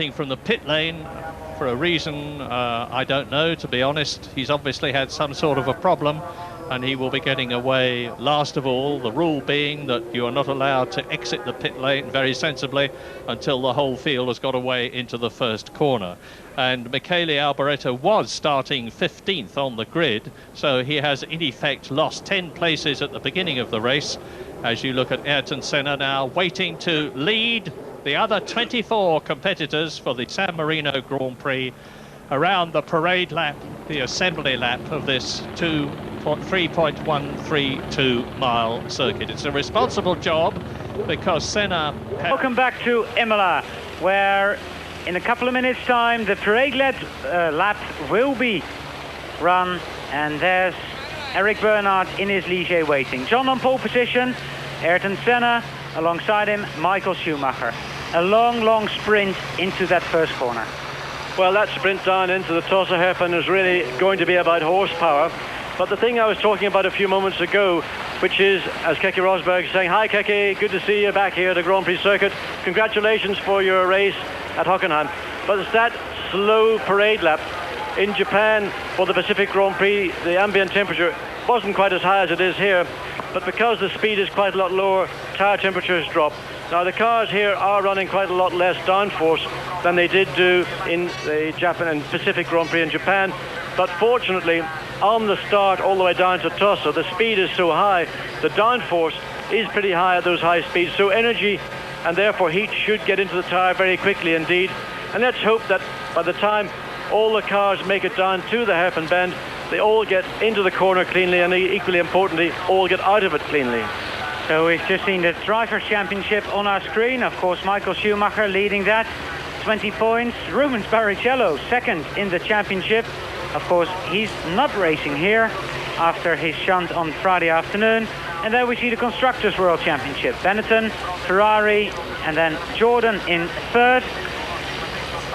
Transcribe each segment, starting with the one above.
exiting from the pit lane for a reason I don't know, to be honest. He's obviously had some sort of a problem, and he will be getting away last of all, the rule being that you are not allowed to exit the pit lane very sensibly until the whole field has got away into the first corner. And Michele Alboreto was starting 15th on the grid, so he has in effect lost 10 places at the beginning of the race. As you look at Ayrton Senna now waiting to lead the other 24 competitors for the San Marino Grand Prix around the parade lap, the assembly lap of this 3.132 mile circuit. It's a responsible job because Senna... Welcome back to Imola, where in a couple of minutes time the parade lap will be run, and there's Eric Bernard in his Ligier waiting. John on pole position, Ayrton Senna, alongside him Michael Schumacher. A long sprint into that first corner. Well, that sprint down into the Tossa hairpin is really going to be about horsepower. But the thing I was talking about a few moments ago, which is, as Keke Rosberg is saying, hi Keke, good to see you back here at the Grand Prix circuit. Congratulations for your race at Hockenheim. But it's that slow parade lap. In Japan, for the Pacific Grand Prix, the ambient temperature wasn't quite as high as it is here. But because the speed is quite a lot lower, tire temperatures drop. Now the cars here are running quite a lot less downforce than they did do in the Japan and Pacific Grand Prix in Japan. But fortunately, on the start all the way down to Tossa, the speed is so high, the downforce is pretty high at those high speeds. So energy and therefore heat should get into the tire very quickly indeed. And let's hope that by the time all the cars make it down to the hairpin bend, they all get into the corner cleanly, and equally importantly, all get out of it cleanly. So we've just seen the Drivers' Championship on our screen. Of course, Michael Schumacher leading that, 20 points. Rubens Barrichello second in the championship. Of course, he's not racing here after his shunt on Friday afternoon. And then we see the Constructors' World Championship. Benetton, Ferrari, and then Jordan in third.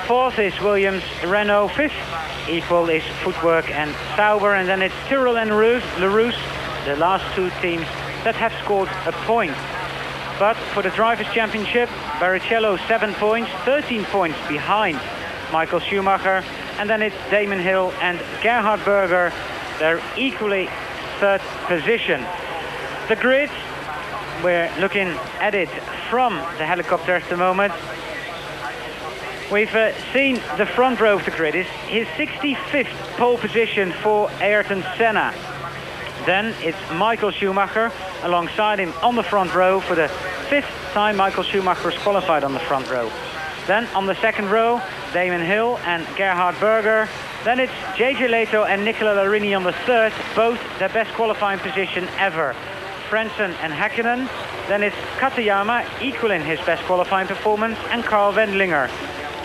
Fourth is Williams, Renault. Fifth equal is Footwork and Sauber. And then it's Tyrrell and LaRousse, the last two teams that have scored a point. But for the Drivers' Championship, Barrichello 7 points, 13 points behind Michael Schumacher. And then it's Damon Hill and Gerhard Berger. They're equally third position. The grid, we're looking at it from the helicopter at the moment. We've seen the front row of the grid. Is his 65th pole position for Ayrton Senna. Then it's Michael Schumacher alongside him on the front row for the 5th time Michael Schumacher has qualified on the front row. Then on the second row, Damon Hill and Gerhard Berger. Then it's JJ Leto and Nicola Larini on the third, both their best qualifying position ever. Frentzen and Häkkinen. Then it's Katayama, equaling his best qualifying performance, and Carl Wendlinger.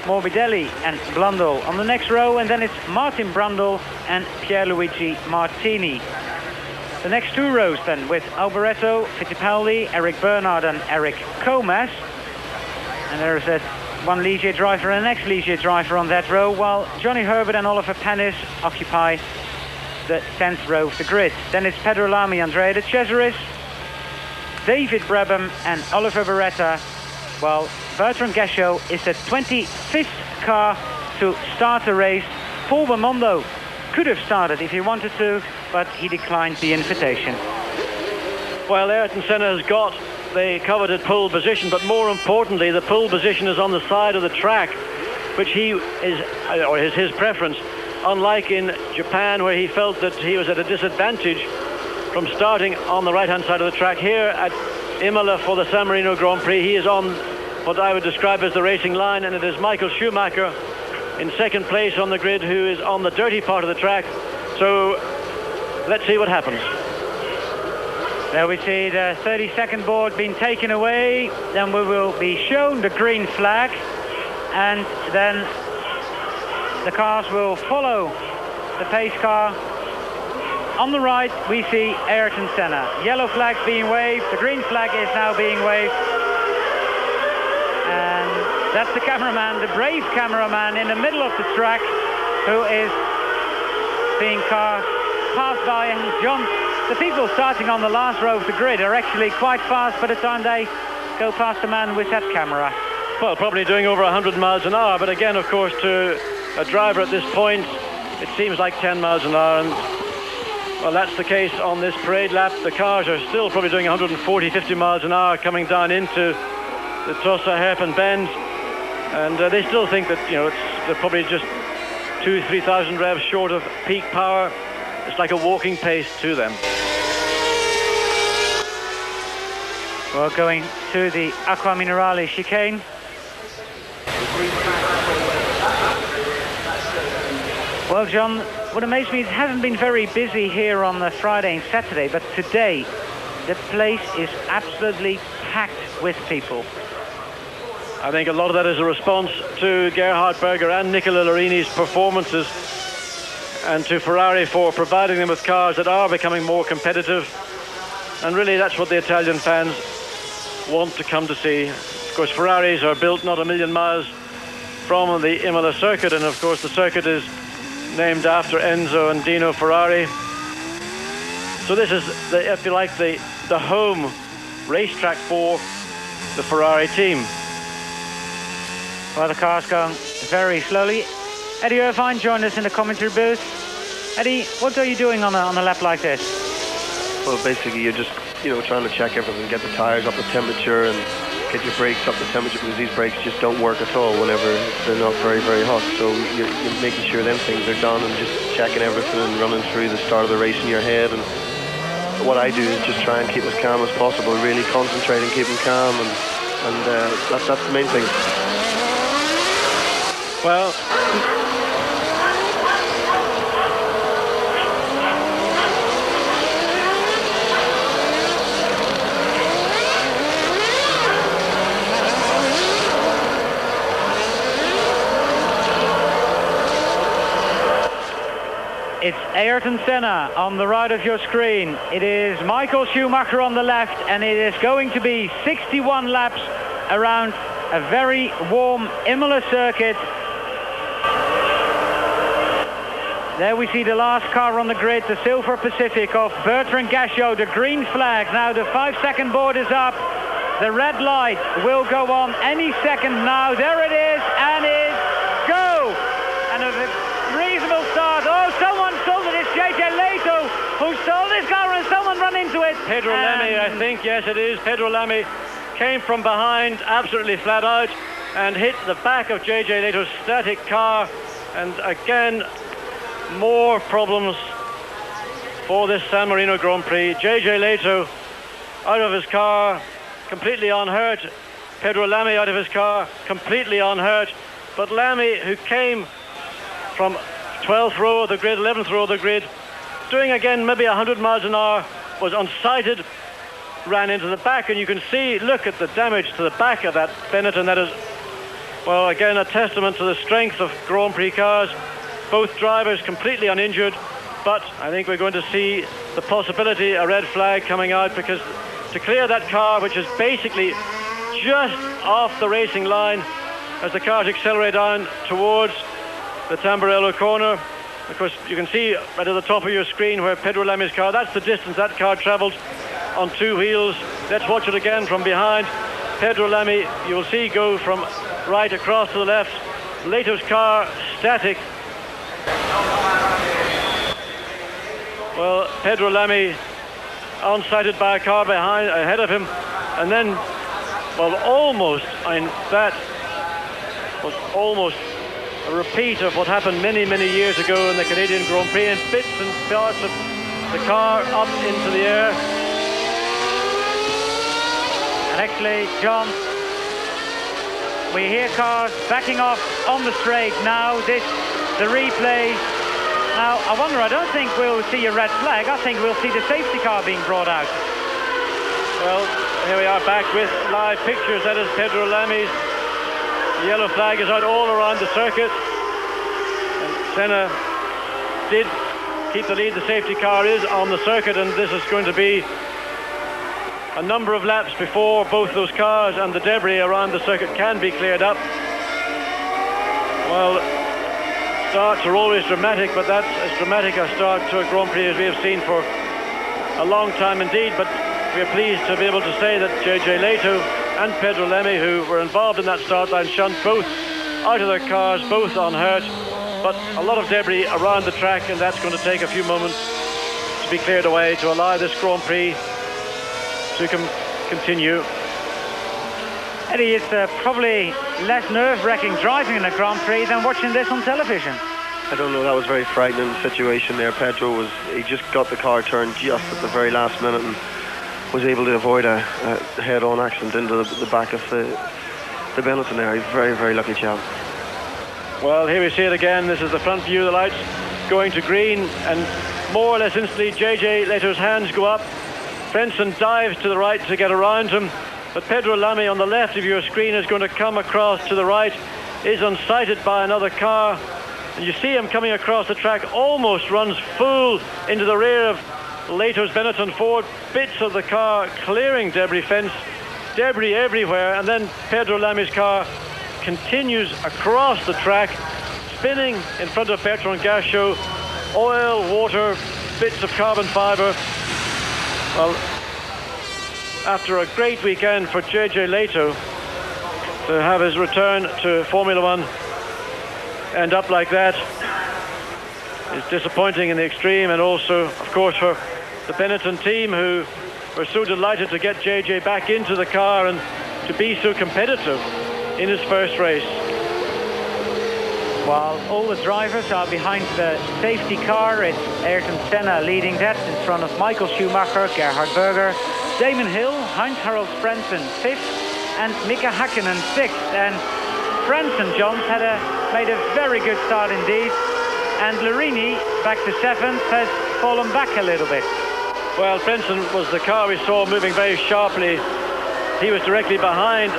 Morbidelli and Blundell on the next row, and then it's Martin Brundle and Pierluigi Martini. The next two rows then with Alboreto, Fittipaldi, Eric Bernard and Eric Comas. And there's one Ligier driver and an ex-Ligier driver on that row, while Johnny Herbert and Oliver Panis occupy the 10th row of the grid. Then it's Pedro Lamy, Andrea de Cesaris, David Brabham and Oliver Beretta, while Bertrand Gachot is the 25th car to start the race. Paul Belmondo could have started if he wanted to, but he declined the invitation. Well, Ayrton Senna has got the coveted pole position, but more importantly, the pole position is on the side of the track, which he is, or is his preference, unlike in Japan, where he felt that he was at a disadvantage from starting on the right-hand side of the track. Here at Imola for the San Marino Grand Prix, he is on what I would describe as the racing line, and it is Michael Schumacher in second place on the grid, who is on the dirty part of the track. So let's see what happens. There we see the 30-second board being taken away. Then we will be shown the green flag, and then the cars will follow the pace car. On the right we see Ayrton Senna. Yellow flag being waved, the green flag is now being waved. And that's the cameraman, the brave cameraman in the middle of the track, who is being passed by. And John, the people starting on the last row of the grid are actually quite fast by the time they go past the man with that camera. well, probably doing over 100 miles an hour. But again, of course, to a driver at this point, it seems like 10 miles an hour. And, well, that's the case on this parade lap. The cars are still probably doing 140, 50 miles an hour coming down into the Tossa hairpin bend. And they still think that, you know, they're probably just 2,000-3,000 revs short of peak power. It's like a walking pace to them. Well, going to the Acqua Minerale chicane. Well, John, what amazed me, it hasn't been very busy here on the Friday and Saturday, but today the place is absolutely packed with people. I think a lot of that is a response to Gerhard Berger and Nicola Larini's performances, and to Ferrari for providing them with cars that are becoming more competitive. And really that's what the Italian fans want to come to see. Of course, Ferraris are built not a million miles from the Imola circuit, and of course the circuit is named after Enzo and Dino Ferrari. So this is, if you like, the home racetrack for the Ferrari team. Well, the car's going very slowly. Eddie Irvine joined us in the commentary booth. Eddie, what are you doing on a lap like this? Well, basically you're just, you know, trying to check everything, get the tires up to temperature and get your brakes up to temperature, because these brakes just don't work at all whenever they're not very, very hot. So you're making sure them things are done and just checking everything and running through the start of the race in your head. And what I do is just try and keep as calm as possible, really concentrating, keeping calm, and that's the main thing. Well, it's Ayrton Senna on the right of your screen. It is Michael Schumacher on the left, and it is going to be 61 laps around a very warm Imola circuit. There we see the last car on the grid, the Silver Pacific of Bertrand Gachot, the green flag. Now the 5-second board is up. The red light will go on any second now. There it is, and it's go! And a reasonable start. Oh, someone stole it. It's JJ Leto who stole this car, and someone ran into it. Pedro Lamy, I think, yes it is. Pedro Lamy came from behind, absolutely flat out, and hit the back of JJ Leto's static car. And again, more problems for this San Marino Grand Prix. JJ Leto out of his car, completely unhurt. Pedro Lamy out of his car, completely unhurt. But Lamy, who came from 12th row of the grid, 11th row of the grid, doing again maybe 100 miles an hour, was unsighted, ran into the back, and you can see, look at the damage to the back of that Benetton. That is, well, again, a testament to the strength of Grand Prix cars. Both drivers completely uninjured, but I think we're going to see the possibility, a red flag coming out, because to clear that car, which is basically just off the racing line as the cars accelerate down towards the Tamburello corner. Of course, you can see right at the top of your screen where Pedro Lamy's car, that's the distance that car travelled on two wheels. Let's watch it again from behind. Pedro Lamy, you will see, go from right across to the left. Leto's car static. Well, Pedro Lamy unsighted by a car ahead of him, and then, well, almost, that was almost a repeat of what happened many, many years ago in the Canadian Grand Prix, and bits and parts of the car up into the air. And actually, John, we hear cars backing off on the straight now. The replay. Now, I wonder, I don't think we'll see a red flag. I think we'll see the safety car being brought out. Well, here we are back with live pictures. That is Pedro Lamy's. The yellow flag is out all around the circuit. And Senna did keep the lead. The safety car is on the circuit, and this is going to be a number of laps before both those cars and the debris around the circuit can be cleared up. Well, starts are always dramatic, but that's as dramatic a start to a Grand Prix as we have seen for a long time indeed. But we're pleased to be able to say that JJ Leto and Pedro Lemmy, who were involved in that start line shunt, both out of their cars, both unhurt, but a lot of debris around the track, and that's going to take a few moments to be cleared away to allow this Grand Prix to continue. Eddie, it's probably less nerve-wracking driving in a Grand Prix than watching this on television. I don't know, that was a very frightening situation there. Pedro he just got the car turned just at the very last minute and was able to avoid a head-on accident into the back of the Benetton there. He's a very, very lucky chap. Well, here we see it again. This is the front view of the lights going to green, and more or less instantly JJ Lehto's hands go up. Frentzen dives to the right to get around him, but Pedro Lamy on the left of your screen is going to come across to the right, is unsighted by another car, and you see him coming across the track, almost runs full into the rear of Lehto's Benetton Ford, bits of the car clearing debris fence, debris everywhere, and then Pedro Lamy's car continues across the track, spinning in front of Bertrand Gachot, oil, water, bits of carbon fibre. Well, after a great weekend for JJ Lehto, to have his return to Formula One end up like that is disappointing in the extreme, and also, of course, for the Benetton team, who were so delighted to get JJ back into the car and to be so competitive in his first race. While all the drivers are behind the safety car, it's Ayrton Senna leading that in front of Michael Schumacher, Gerhard Berger, Damon Hill, Heinz-Harald Frentzen 5th, and Mika Hakkinen 6th. And Frentzen, Johns, made a very good start indeed, and Larini, back to 7th, has fallen back a little bit. Well, Frentzen was the car we saw moving very sharply. He was directly behind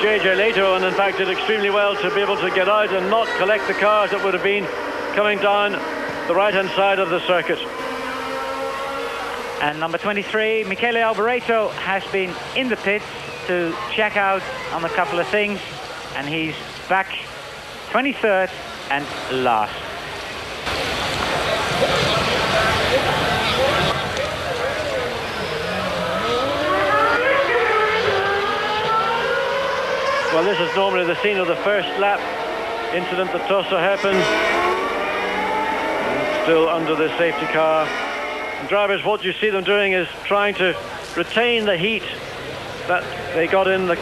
JJ Lehto, and in fact did extremely well to be able to get out and not collect the cars that would have been coming down the right-hand side of the circuit. And number 23, Michele Alboreto, has been in the pits to check out on a couple of things, and he's back 23rd and last. Well, this is normally the scene of the first lap incident that Tosso happened. Still under the safety car. And drivers, what you see them doing is trying to retain the heat that they got in the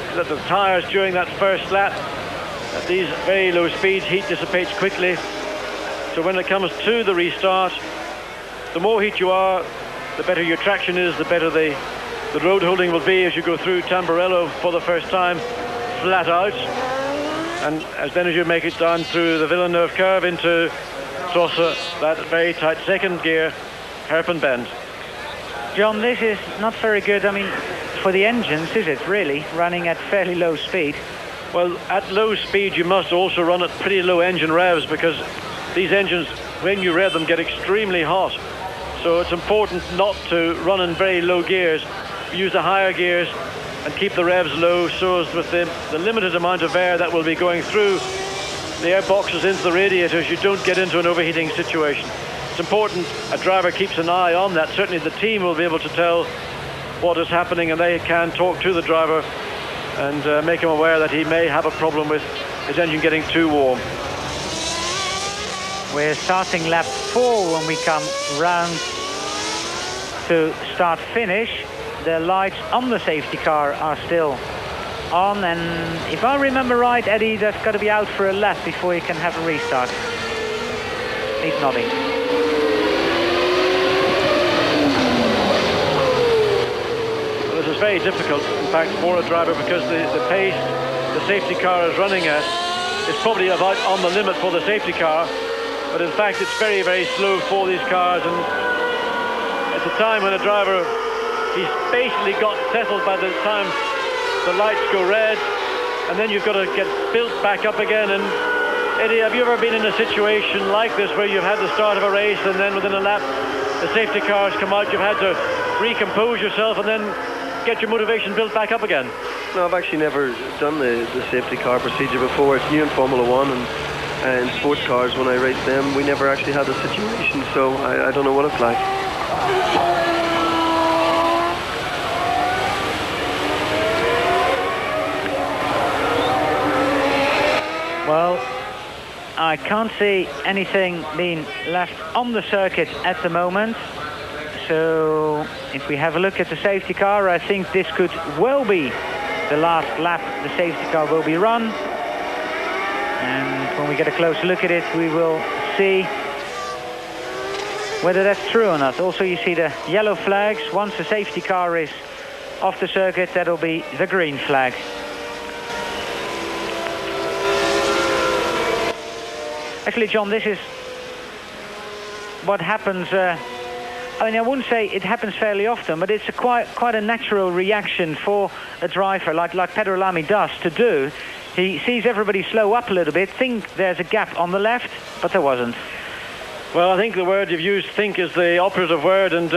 tyres during that first lap. At these very low speeds, heat dissipates quickly. So when it comes to the restart, the more heat you are, the better your traction is, the better the road holding will be as you go through Tamburello for the first time, flat out. And then as you make it down through the Villeneuve curve into Tossa, that very tight second gear hairpin bend. John, this is not very good, I mean, for the engines, is it really, running at fairly low speed? Well, at low speed you must also run at pretty low engine revs, because these engines, when you rev them, get extremely hot. So it's important not to run in very low gears. Use the higher gears and keep the revs low, so as with the limited amount of air that will be going through the air boxes into the radiators, you don't get into an overheating situation. It's important a driver keeps an eye on that. Certainly the team will be able to tell what is happening, and they can talk to the driver and make him aware that he may have a problem with his engine getting too warm. We're starting lap 4 when we come round to start finish. The lights on the safety car are still on, and if I remember right, Eddie, that's got to be out for a lap before you can have a restart. He's nodding. Well, this is very difficult, in fact, for a driver, because the pace the safety car is running at is probably about on the limit for the safety car, but in fact it's very, very slow for these cars, and at the time when a driver, he's basically got settled by the time the lights go red, and then you've got to get built back up again. And Eddie, have you ever been in a situation like this where you've had the start of a race and then within a lap the safety cars come out, you've had to recompose yourself and then get your motivation built back up again? No, I've actually never done the safety car procedure before. It's new in Formula One, and in sports cars, when I raced them, we never actually had the situation, so I don't know what it's like. Well, I can't see anything being left on the circuit at the moment. So if we have a look at the safety car, I think this could well be the last lap the safety car will be run. And when we get a closer look at it, we will see whether that's true or not. Also, you see the yellow flags. Once the safety car is off the circuit, that'll be the green flag. Actually, John, this is what happens. I mean, I wouldn't say it happens fairly often, but it's quite a natural reaction for a driver like Pedro Lamy does to do. He sees everybody slow up a little bit, think there's a gap on the left, but there wasn't. Well, I think the word you've used, think, is the operative word, and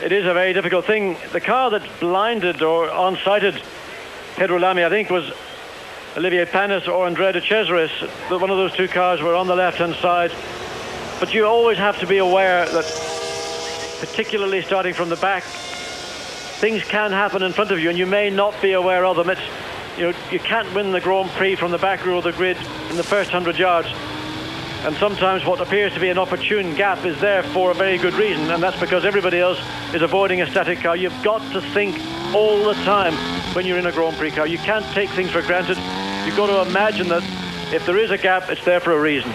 it is a very difficult thing. The car that blinded or on-sighted Pedro Lamy, I think, was Olivier Panis or Andrea de Cesaris. One of those two cars were on the left-hand side. But you always have to be aware that, particularly starting from the back, things can happen in front of you, and you may not be aware of them. It's, you know, you can't win the Grand Prix from the back row of the grid in the first 100 yards. And sometimes what appears to be an opportune gap is there for a very good reason, and that's because everybody else is avoiding a static car. You've got to think all the time when you're in a Grand Prix car. You can't take things for granted. You've got to imagine that if there is a gap, it's there for a reason.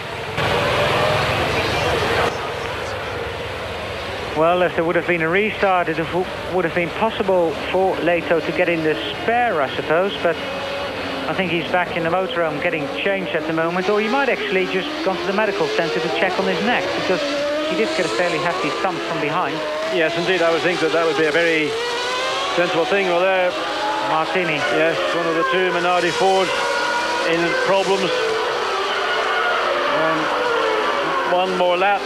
Well, if there would have been a restart, it would have been possible for Leto to get in the spare, I suppose, but I think he's back in the motorhome getting changed at the moment, or he might actually just gone to the medical centre to check on his neck, because he did get a fairly hefty thump from behind. Yes, indeed, I would think that would be a very sensible thing. Well, there, Martini. yes, one of the two Minardi Fords in problems. And one more lap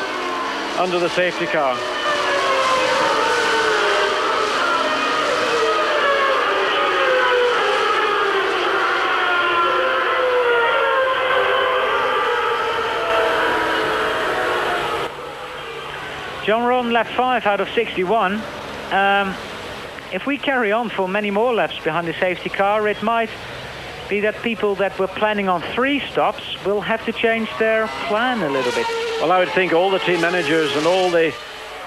under the safety car. John, we're on lap 5 out of 61. If we carry on for many more laps behind the safety car, it might be that people that were planning on 3 stops will have to change their plan a little bit. Well, I would think all the team managers and all the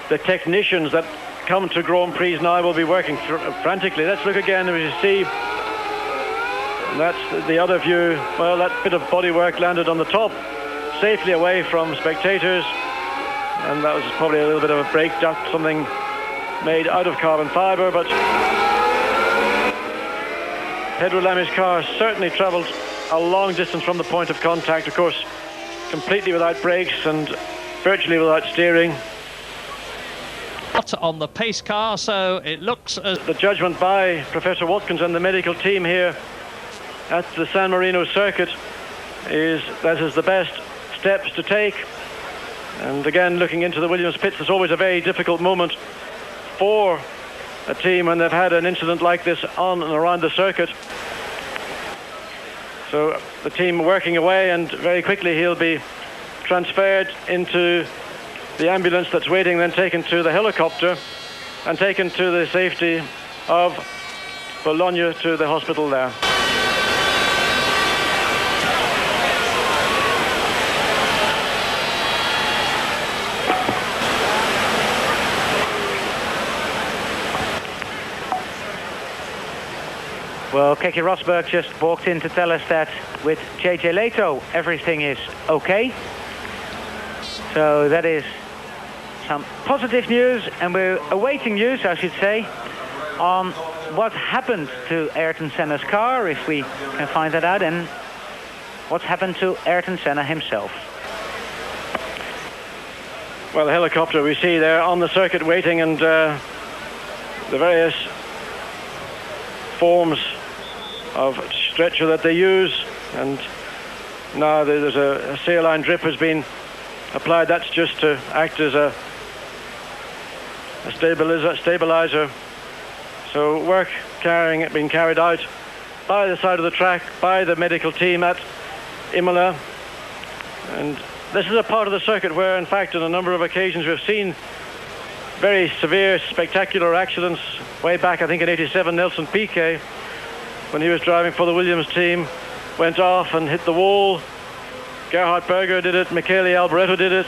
technicians that come to Grand Prix now will be working frantically. Let's look again, as you see. And that's the other view. Well, that bit of bodywork landed on the top, safely away from spectators. And that was probably a little bit of a brake duct, something made out of carbon fibre, but Pedro Lamy's car certainly travelled a long distance from the point of contact, of course, completely without brakes and virtually without steering. On the pace car, so it looks as... The judgment by Professor Watkins and the medical team here at the San Marino circuit is that is the best steps to take. And again, looking into the Williams pits, it's always a very difficult moment for a team when they've had an incident like this on and around the circuit. So the team working away, and very quickly he'll be transferred into the ambulance that's waiting, then taken to the helicopter and taken to the safety of Bologna to the hospital there. Well, Keke Rosberg just walked in to tell us that with JJ Leto everything is okay. So that is some positive news, and we're awaiting news, I should say, on what happened to Ayrton Senna's car, if we can find that out, and what's happened to Ayrton Senna himself. Well, the helicopter we see there on the circuit waiting, and the various forms of stretcher that they use, and now there's a saline drip has been applied. That's just to act as a stabilizer. So work being carried out by the side of the track by the medical team at Imola, and this is a part of the circuit where, in fact, on a number of occasions we've seen very severe, spectacular accidents. Way back, I think in '87, Nelson Piquet, when he was driving for the Williams team, went off and hit the wall. Gerhard Berger did it, Michele Alboreto did it.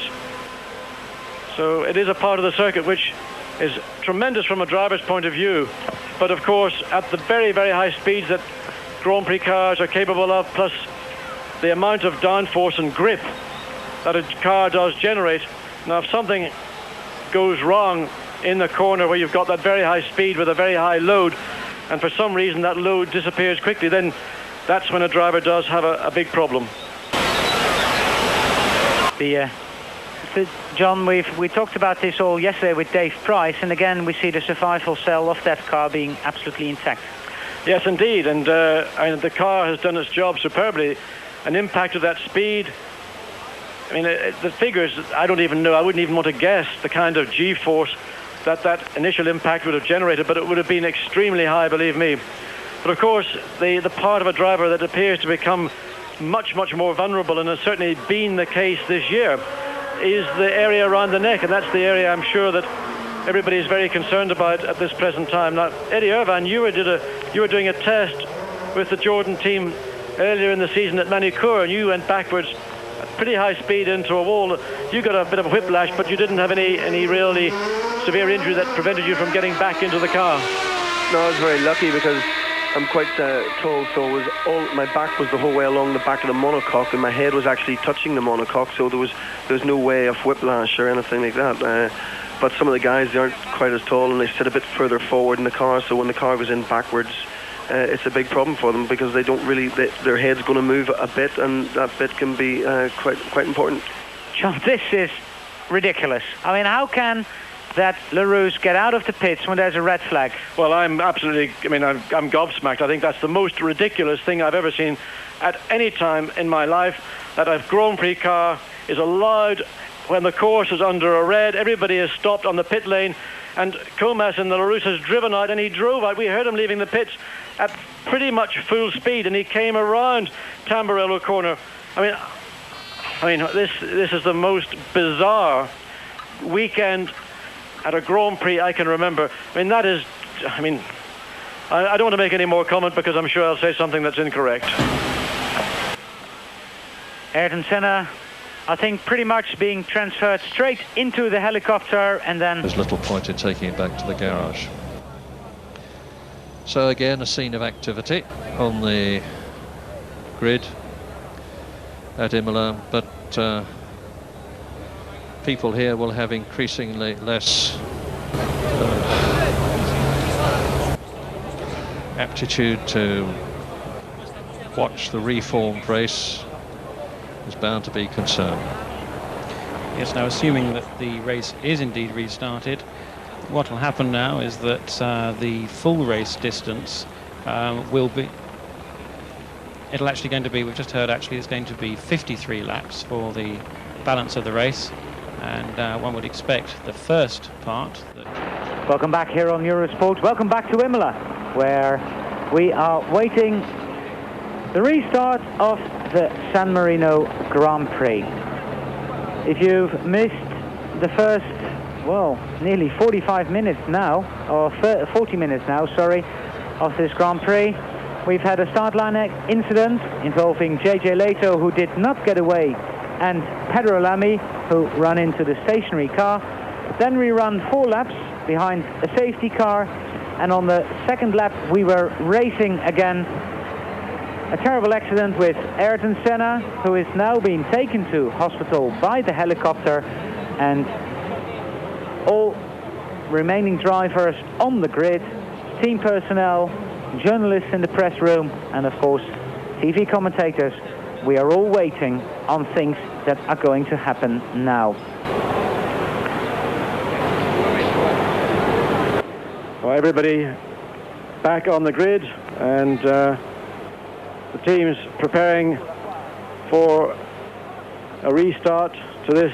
So it is a part of the circuit which is tremendous from a driver's point of view. But of course, at the very, very high speeds that Grand Prix cars are capable of, plus the amount of downforce and grip that a car does generate. Now, if something goes wrong in the corner where you've got that very high speed with a very high load, and for some reason that load disappears quickly, then that's when a driver does have a big problem. John, we talked about this all yesterday with Dave Price, and again we see the survival cell of that car being absolutely intact. Yes, indeed, and the car has done its job superbly. An impact of that speed, I mean, the figures, I don't even know, I wouldn't even want to guess the kind of G-force that initial impact would have generated, but it would have been extremely high, believe me. But of course, the part of a driver that appears to become much, much more vulnerable, and has certainly been the case this year, is the area around the neck, and that's the area I'm sure that everybody is very concerned about at this present time. Now, Eddie Irvine, you were doing a test with the Jordan team earlier in the season at Manicourt, and you went backwards at pretty high speed into a wall. You got a bit of a whiplash, but you didn't have any really severe injury that prevented you from getting back into the car. No, I was very lucky because I'm quite tall, so my back was the whole way along the back of the monocoque, and my head was actually touching the monocoque, so there was no way of whiplash or anything like that. But some of the guys, they aren't quite as tall, and they sit a bit further forward in the car, so when the car goes in backwards, it's a big problem for them because they don't really, their head's going to move a bit, and that bit can be quite important. John, this is ridiculous. I mean, how can that LaRousse get out of the pits when there's a red flag? Well, I'm gobsmacked. I think that's the most ridiculous thing I've ever seen at any time in my life, that a Grand Prix car is allowed, when the course is under a red, everybody is stopped on the pit lane, and Comas and the LaRousse has driven out, and he drove out. We heard him leaving the pits at pretty much full speed, and he came around Tamburello corner. I mean, this is the most bizarre weekend at a Grand Prix I can remember. I mean, I don't want to make any more comment because I'm sure I'll say something that's incorrect. Ayrton Senna, I think, pretty much being transferred straight into the helicopter, and then there's little point in taking it back to the garage. So again, a scene of activity on the grid at Imola, but people here will have increasingly less aptitude to watch the reformed race. Is bound to be concern. Yes, now assuming that the race is indeed restarted, what will happen now is that the full race distance will be, it'll actually going to be, we've just heard actually it's going to be 53 laps for the balance of the race, and one would expect the first part. Welcome back here on Eurosport. Welcome back to Imola, where we are waiting the restart of the San Marino Grand Prix. If you've missed the first, well, nearly 45 minutes now, or 40 minutes now, sorry, of this Grand Prix, we've had a start line incident involving JJ Leto, who did not get away, and Pedro Lamy, who ran into the stationary car. Then we ran 4 laps behind a safety car, and on the second lap we were racing again. A terrible accident with Ayrton Senna, who is now being taken to hospital by the helicopter, and all remaining drivers on the grid, team personnel, journalists in the press room, and of course TV commentators. We are all waiting on things that are going to happen now. Well, everybody back on the grid, and the team's preparing for a restart to this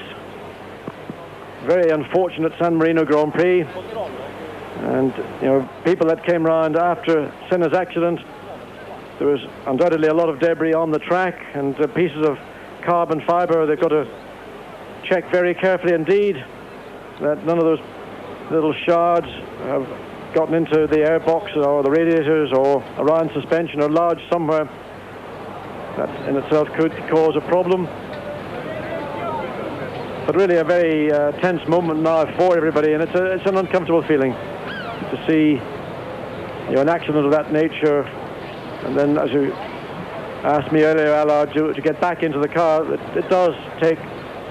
very unfortunate San Marino Grand Prix. And, you know, people that came round after Senna's accident, there was undoubtedly a lot of debris on the track and pieces of carbon fiber. They've got to check very carefully indeed that none of those little shards have gotten into the airbox or the radiators or around suspension or lodged somewhere That in itself could cause a problem. But really a very tense moment now for everybody, and it's an uncomfortable feeling to see an accident of that nature, and then, as you asked me earlier, Allard, to get back into the car. It does take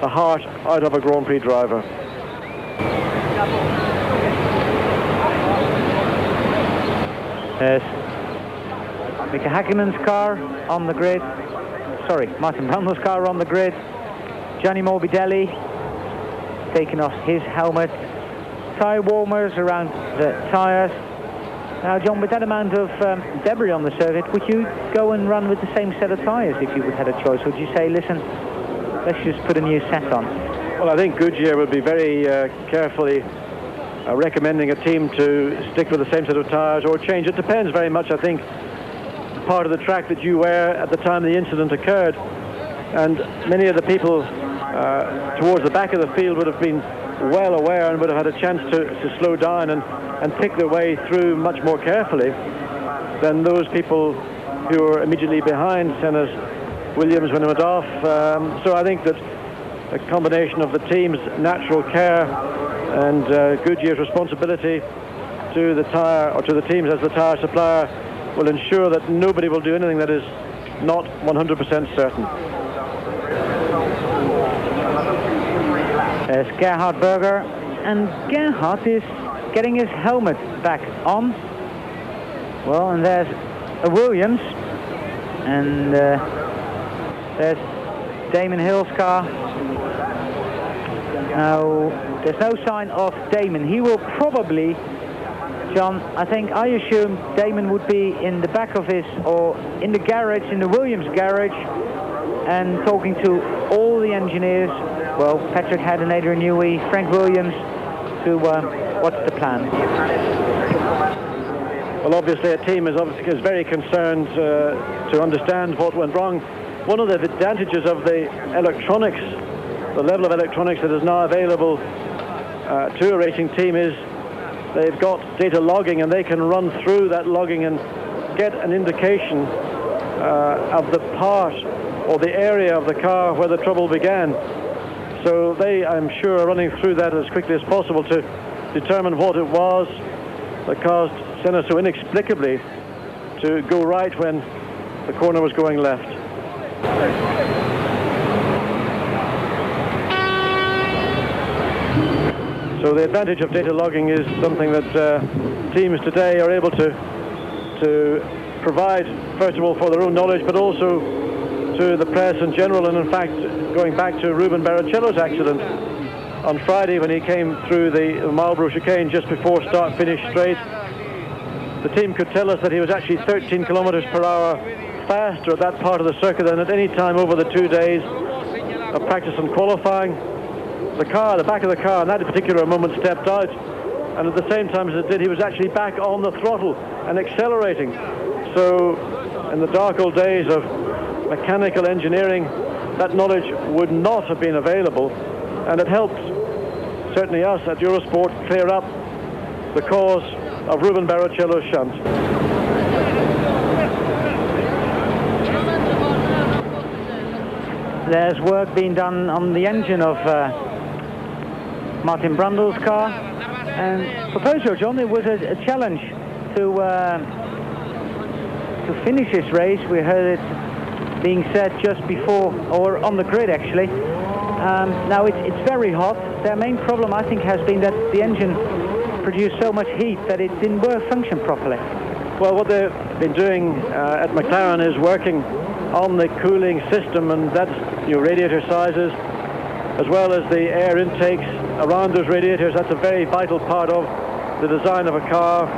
the heart out of a Grand Prix driver. Yes. Mika Häkkinen's car on the grid. Sorry, Martin Brundle's car on the grid. Gianni Morbidelli taking off his helmet. Tyre warmers around the tyres. Now, John, with that amount of debris on the circuit, would you go and run with the same set of tyres if you would have a choice? Would you say, listen, let's just put a new set on? Well, I think Goodyear would be very carefully recommending a team to stick with the same set of tyres or change. It depends very much, I think, part of the track that you were at the time the incident occurred. And many of the people towards the back of the field would have been well aware and would have had a chance to slow down and pick their way through much more carefully than those people who were immediately behind Senna's Williams when it went off. So I think that a combination of the team's natural care and Goodyear's responsibility to the tyre, or to the teams as the tyre supplier, will ensure that nobody will do anything that is not 100% certain. There's Gerhard Berger, and Gerhard is getting his helmet back on. Well, and there's a Williams, and there's Damon Hill's car. Now, there's no sign of Damon. He will probably, John, I assume Damon would be in the back of his, or in the garage, in the Williams garage, and talking to all the engineers, well, Patrick Haddon, Adrian Newey, Frank Williams, to what's the plan? Well, obviously a team is very concerned to understand what went wrong. One of the advantages of the electronics, the level of electronics that is now available to a racing team, is they've got data logging, and they can run through that logging and get an indication of the part or the area of the car where the trouble began. So they, I'm sure, are running through that as quickly as possible to determine what it was that caused Senna so inexplicably to go right when the corner was going left. So the advantage of data logging is something that teams today are able to provide, first of all, for their own knowledge, but also to the press in general. And in fact, going back to Ruben Barrichello's accident on Friday when he came through the Marlborough chicane just before start-finish straight, the team could tell us that he was actually 13 kilometers per hour faster at that part of the circuit than at any time over the 2 days of practice and qualifying. The back of the car in that particular moment stepped out, and at the same time as it did, he was actually back on the throttle and accelerating. So in the dark old days of mechanical engineering, that knowledge would not have been available, and it helped certainly us at Eurosport clear up the cause of Ruben Barrichello's shunt. There's work being done on the engine of Martin Brundle's car, and for Peugeot, John, it was a challenge to finish this race. We heard it being said just before, or on the grid actually. Now it's very hot. Their main problem, I think, has been that the engine produced so much heat that it didn't function properly. Well, what they've been doing at McLaren is working on the cooling system, and that's radiator sizes as well as the air intakes around those radiators. That's a very vital part of the design of a car.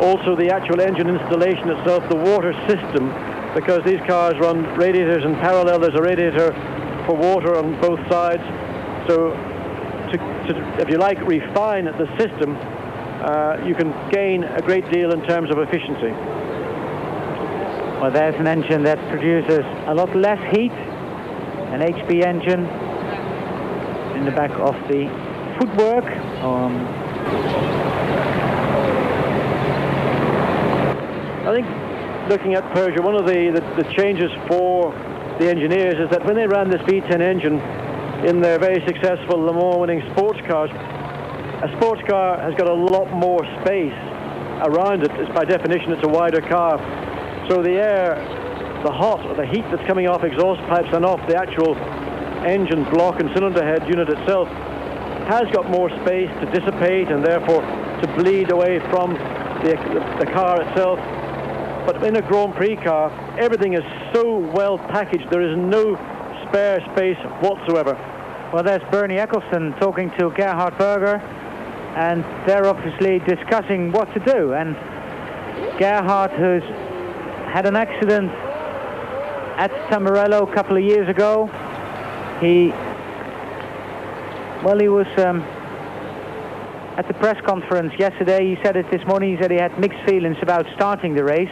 Also the actual engine installation itself, the water system, because these cars run radiators in parallel. There's a radiator for water on both sides. So to if you like, refine the system, you can gain a great deal in terms of efficiency. Well, there's an engine that produces a lot less heat, an HP engine in the back of the footwork. I think looking at Persia, one of the changes for the engineers is that when they ran this V10 engine in their very successful Le Mans winning sports cars, a sports car has got a lot more space around it. By definition, it's a wider car. So the air, the hot or the heat that's coming off exhaust pipes and off the actual engine block and cylinder head unit itself has got more space to dissipate and therefore to bleed away from the car itself. But in a Grand Prix car, everything is so well packaged, there is no spare space whatsoever. Well, there's Bernie Eccleston talking to Gerhard Berger, and they're obviously discussing what to do. And Gerhard, who's had an accident at Tamburello a couple of years ago, he was at the press conference yesterday. He said it this morning. He said he had mixed feelings about starting the race,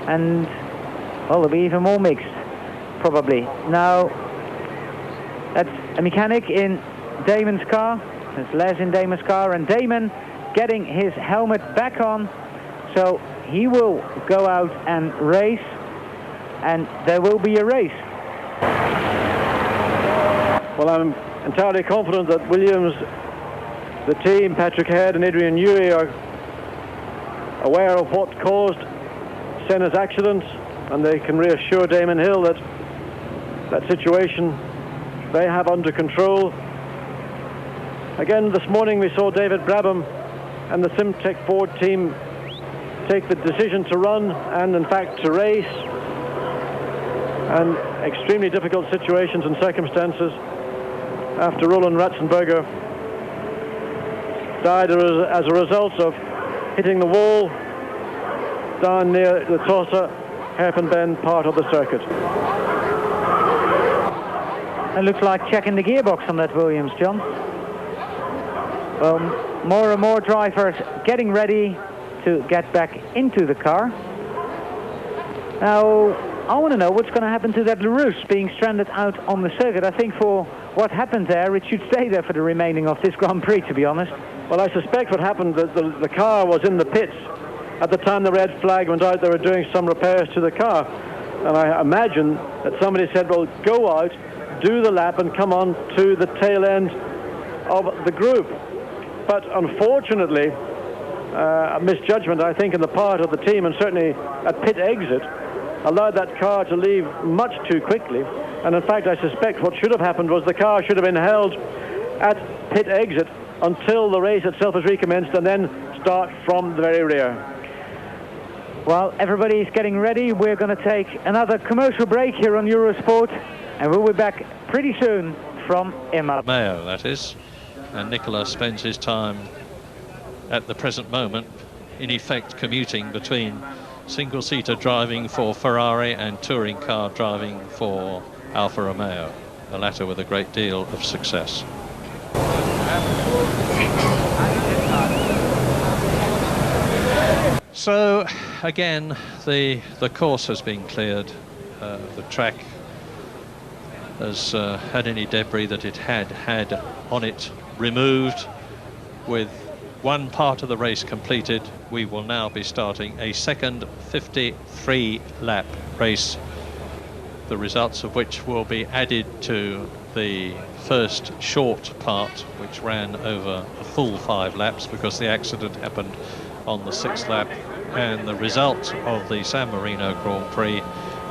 and well, there'll be even more mixed probably. Now, that's a mechanic in Damon's car. There's Les in Damon's car, and Damon getting his helmet back on, so he will go out and race, and there will be a race. Well, I'm entirely confident that Williams, the team, Patrick Head and Adrian Newey are aware of what caused Senna's accident, and they can reassure Damon Hill that that situation they have under control. Again, this morning we saw David Brabham and the Simtech Ford team take the decision to run and in fact to race, and extremely difficult situations and circumstances after Roland Ratzenberger died as a result of hitting the wall down near the Tossa hairpin bend part of the circuit. It looks like checking the gearbox on that Williams, John. Well, more and more drivers getting ready to get back into the car. Now, I want to know what's going to happen to that LaRousse being stranded out on the circuit. I think for what happened there, it should stay there for the remaining of this Grand Prix, to be honest. Well, I suspect what happened, the car was in the pits at the time the red flag went out. They were doing some repairs to the car, and I imagine that somebody said, well, go out, do the lap and come on to the tail end of the group. But unfortunately, a misjudgment, I think, on the part of the team, and certainly at pit exit, allowed that car to leave much too quickly. And in fact, I suspect what should have happened was the car should have been held at pit exit until the race itself is recommenced, and then start from the very rear. Well, everybody's getting ready. We're going to take another commercial break here on Eurosport, and we'll be back pretty soon from Imola. Mayo, that is. And Nicola spends his time at the present moment, in effect, commuting between single-seater driving for Ferrari and touring car driving for Alfa Romeo, the latter with a great deal of success. So again, the course has been cleared. The track has had any debris that it had on it removed. With one part of the race completed, we will now be starting a second 53-lap race, the results of which will be added to the first short part, which ran over a full 5 laps because the accident happened on the 6th lap, and the result of the San Marino Grand Prix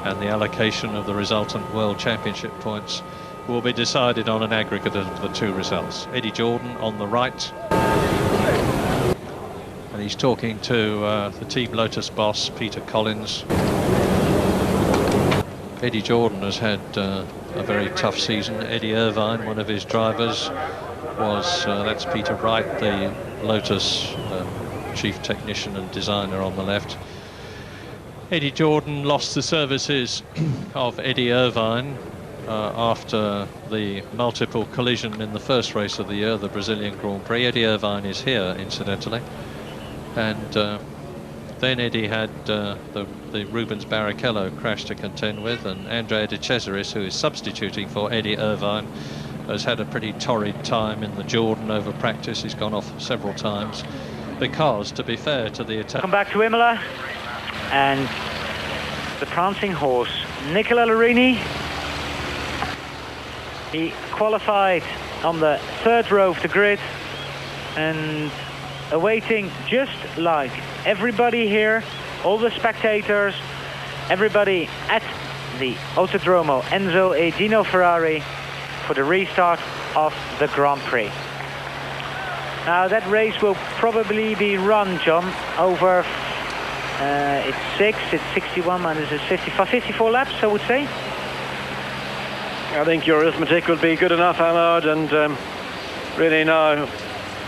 and the allocation of the resultant World Championship points will be decided on an aggregate of the two results. Eddie Jordan on the right, and he's talking to the Team Lotus boss, Peter Collins. Eddie Jordan has had a very tough season. Eddie Irvine, one of his drivers, was, that's Peter Wright, the Lotus chief technician and designer on the left. Eddie Jordan lost the services of Eddie Irvine after the multiple collision in the first race of the year, the Brazilian Grand Prix. Eddie Irvine is here, incidentally. And then Eddie had the Rubens Barrichello crash to contend with, and Andrea De Cesaris, who is substituting for Eddie Irvine, has had a pretty torrid time in the Jordan over practice. He's gone off several times because, to be fair to the attack. Welcome back to Imola, and the prancing horse, Nicola Larini. He qualified on the 3rd row of the grid and awaiting, just like everybody here, all the spectators, everybody at the Autodromo Enzo e Gino Ferrari for the restart of the Grand Prix. Now that race will probably be run, John, over it's 61 minus 54 laps, I would say. I think your arithmetic will be good enough, Allard, and really now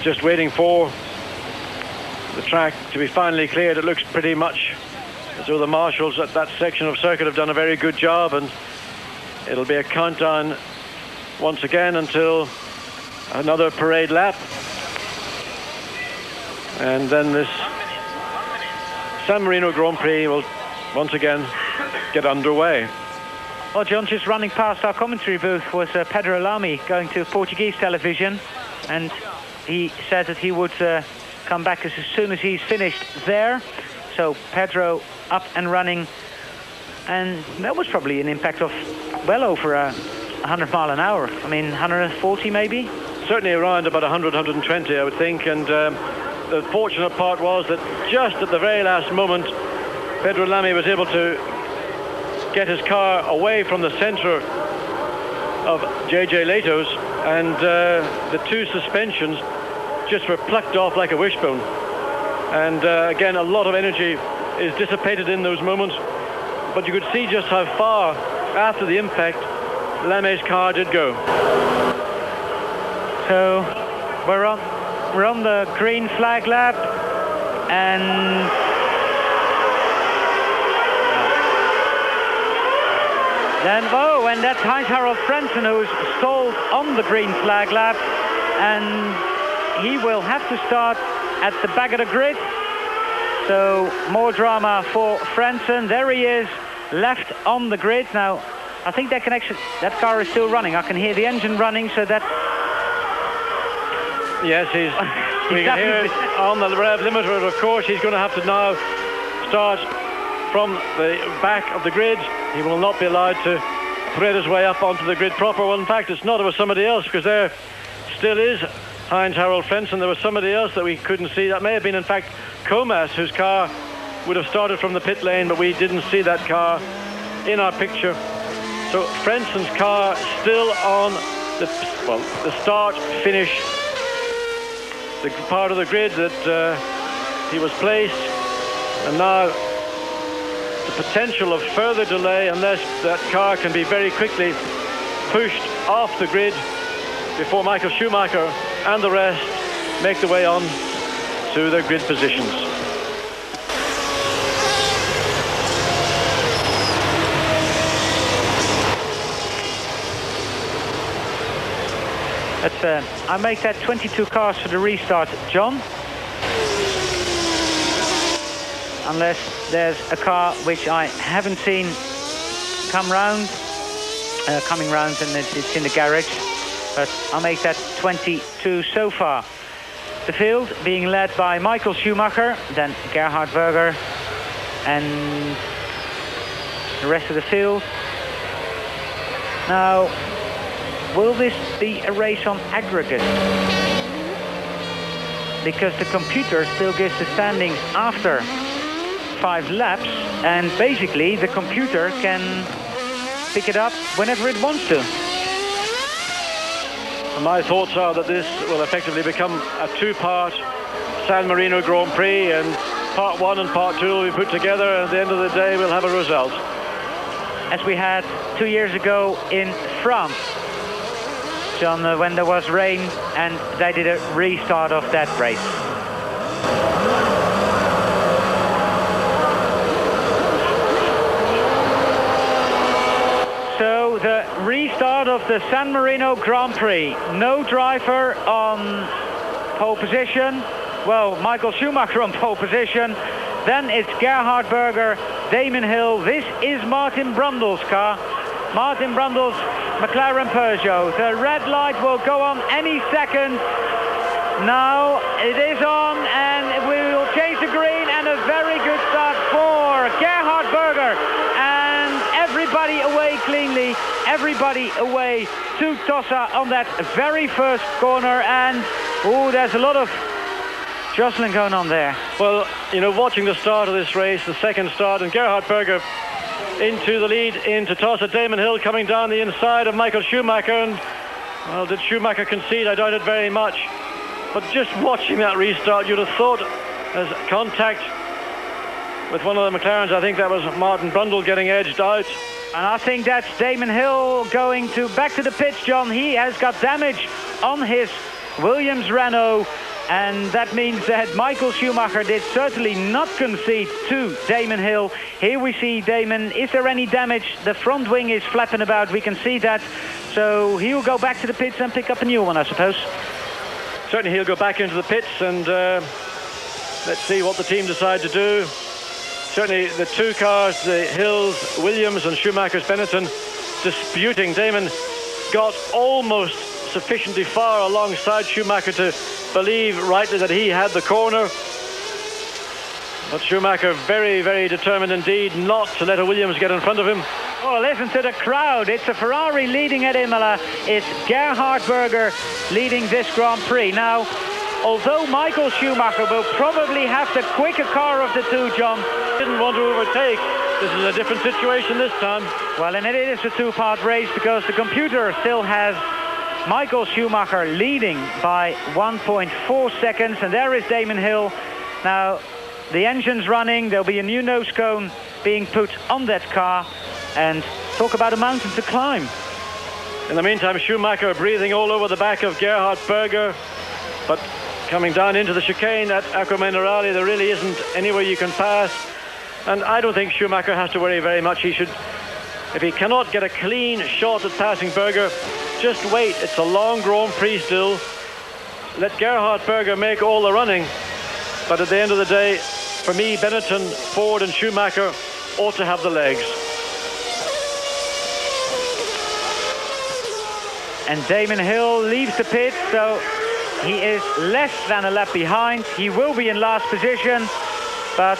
just waiting for the track to be finally cleared. It looks pretty much as though the marshals at that section of circuit have done a very good job, and it'll be a countdown once again until another parade lap. And then this San Marino Grand Prix will once again get underway. Well, John, just running past our commentary booth was Pedro Lamy going to Portuguese television, and he said that he would come back as soon as he's finished there. So Pedro up and running, and that was probably an impact of well over 100 mile an hour. I mean, 140 maybe? Certainly around about 100, 120, I would think, and the fortunate part was that just at the very last moment, Pedro Lamy was able to get his car away from the center of JJ Leto's, and the 2 suspensions just were plucked off like a wishbone. And again, a lot of energy is dissipated in those moments, but you could see just how far after the impact Lamy's car did go. So we're on the green flag lap, and then and that's Heinz-Harald Frentzen, who's stalled on the green flag lap, and he will have to start at the back of the grid. So more drama for Frentzen. There he is, left on the grid. Now I think that car is still running. I can hear the engine running, so that yes, we can hear it on the rev limiter. Of course, he's going to have to now start from the back of the grid. He will not be allowed to thread his way up onto the grid proper. Well, in fact, it's not. It was somebody else, because there still is Heinz-Harald Frentzen. There was somebody else that we couldn't see. That may have been, in fact, Comas, whose car would have started from the pit lane, but we didn't see that car in our picture. So Frentzen's car still on the start-finish, the part of the grid that he was placed, and now the potential of further delay unless that car can be very quickly pushed off the grid before Michael Schumacher and the rest make the way on to their grid positions. I make that 22 cars for the restart, John. Unless there's a car which I haven't seen coming round and it's in the garage. But I'll make that 22 so far. The field being led by Michael Schumacher, then Gerhard Berger, and the rest of the field. Now, will this be a race on aggregate? Because the computer still gives the standings after 5 laps, and basically the computer can pick it up whenever it wants to. My thoughts are that this will effectively become a 2-part San Marino Grand Prix, and part 1 and part 2 will be put together, and at the end of the day we'll have a result. As we had 2 years ago in France, John, when there was rain and they did a restart of that race. So the restart of the San Marino Grand Prix. No driver on pole position. Well, Michael Schumacher on pole position. Then it's Gerhard Berger, Damon Hill. This is Martin Brundle's car. Martin Brundle's McLaren Peugeot. The red light will go on any second. Now it is on, and we will change the green, and a very good start for Gerhard Berger. everybody away to Tossa on that very first corner. And oh, there's a lot of jostling going on there. Well, you know, watching the start of this race, the second start, and Gerhard Berger into the lead into Tossa. Damon Hill coming down the inside of Michael Schumacher, and well, did Schumacher concede? I doubt it very much. But just watching that restart, you'd have thought as contact with one of the McLarens, I think that was Martin Brundle getting edged out. And I think that's Damon Hill going back to the pits, John. He has got damage on his Williams Renault, and that means that Michael Schumacher did certainly not concede to Damon Hill. Here we see Damon. Is there any damage? The front wing is flapping about. We can see that. So he'll go back to the pits and pick up a new one, I suppose. Certainly he'll go back into the pits, and let's see what the team decide to do. Certainly the two cars, the Hills, Williams, and Schumacher's Benetton, disputing. Damon got almost sufficiently far alongside Schumacher to believe rightly that he had the corner. But Schumacher very, very determined indeed not to let a Williams get in front of him. Oh, listen to the crowd. It's a Ferrari leading at Imola. It's Gerhard Berger leading this Grand Prix. Now, although Michael Schumacher will probably have the quicker car of the two, John, didn't want to overtake. This is a different situation this time. Well, and it is a two-part race because the computer still has Michael Schumacher leading by 1.4 seconds, and there is Damon Hill. Now, the engine's running. There'll be a new nose cone being put on that car, and talk about a mountain to climb. In the meantime, Schumacher breathing all over the back of Gerhard Berger, but coming down into the chicane at Acqua Minerale, there really isn't anywhere you can pass. And I don't think Schumacher has to worry very much. He should, if he cannot get a clean shot at passing Berger, just wait. It's a long Grand Prix still. Let Gerhard Berger make all the running. But at the end of the day, for me, Benetton, Ford and Schumacher ought to have the legs. And Damon Hill leaves the pit, so he is less than a lap behind. He will be in last position, but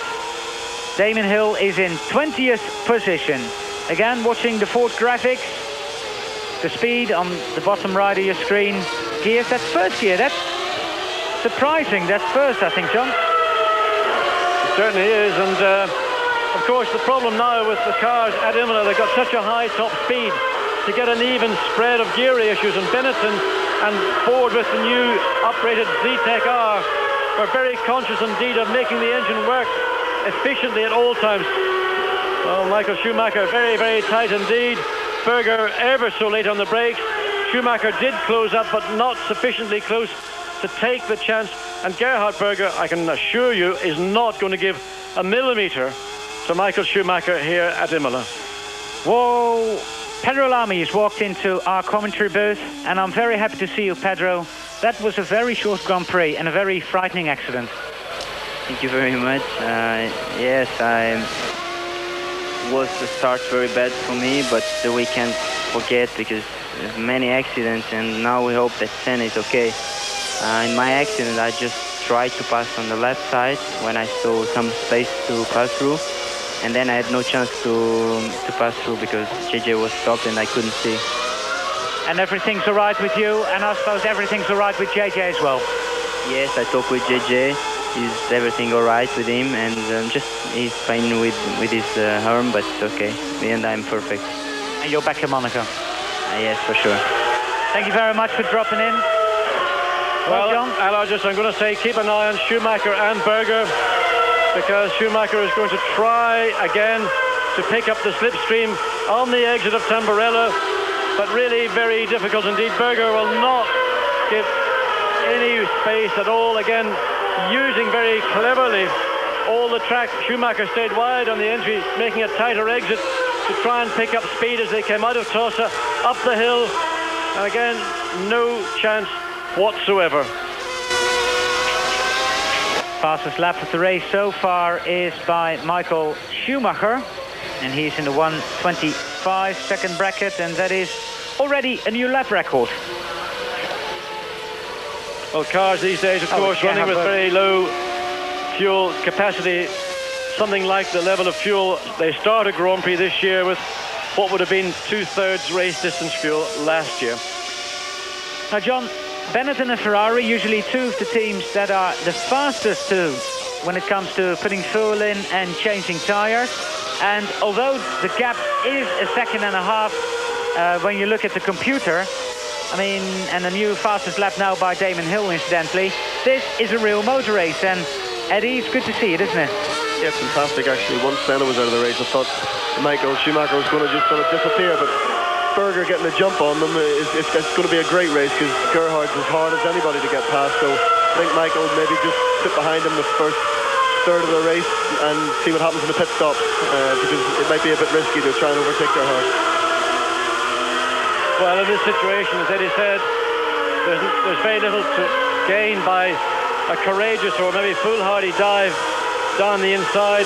Damon Hill is in 20th position. Again, watching the Ford graphics, the speed on the bottom right of your screen. Gears, that's first gear. That's surprising. That's first, I think, John. It certainly is, and of course the problem now with the cars at Imola, they've got such a high top speed to get an even spread of gear ratios, and Benetton and Ford with the new uprated Z-Tech R are very conscious indeed of making the engine work efficiently at all times. Well, Michael Schumacher very, very tight indeed. Berger ever so late on the brakes. Schumacher did close up, but not sufficiently close to take the chance. And Gerhard Berger, I can assure you, is not going to give a millimetre to Michael Schumacher here at Imola. Whoa! Pedro Lamy has walked into our commentary booth, and I'm very happy to see you, Pedro. That was a very short Grand Prix and a very frightening accident. Thank you very much. Yes, was the start very bad for me, but we can't forget because there's many accidents, and now we hope that Senna is okay. In my accident, I just tried to pass on the left side when I saw some space to pass through, and then I had no chance to pass through because JJ was stopped and I couldn't see. And everything's all right with you, and I suppose everything's all right with JJ as well? Yes, I talked with JJ. Is everything all right with him? And just he's fine with his arm, but it's okay. And I'm perfect. And you're back in Monaco? Yes, for sure. Thank you very much for dropping in. Well, I'm going to say keep an eye on Schumacher and Berger, because Schumacher is going to try again to pick up the slipstream on the exit of Tamburello, but really very difficult indeed. Berger will not give any space at all. Again, using very cleverly all the track. Schumacher stayed wide on the entry, making a tighter exit to try and pick up speed as they came out of Tossa, up the hill, and again, no chance whatsoever. Fastest lap of the race so far is by Michael Schumacher, and he's in the 1:25 second bracket, and that is already a new lap record. Well, cars these days, of course, running with very low fuel capacity, something like the level of fuel they start a Grand Prix this year with what would have been 2/3 race distance fuel last year. Now, John, Benetton and Ferrari, usually two of the teams that are the fastest to when it comes to putting fuel in and changing tires. And although the gap is a second and a half when you look at the computer, I mean, and the new fastest lap now by Damon Hill, incidentally, this is a real motor race. And Eddie, it's good to see it, isn't it? Yeah, fantastic, actually. Once Senna was out of the race, I thought Michael Schumacher was going to just sort of disappear, but Berger getting a jump on them, it's going to be a great race because Gerhard's as hard as anybody to get past. So I think Michael will maybe just sit behind him the first third of the race and see what happens in the pit stops because it might be a bit risky to try and overtake Gerhard. Well, in this situation, as Eddie said, there's very little to gain by a courageous or maybe foolhardy dive down the inside.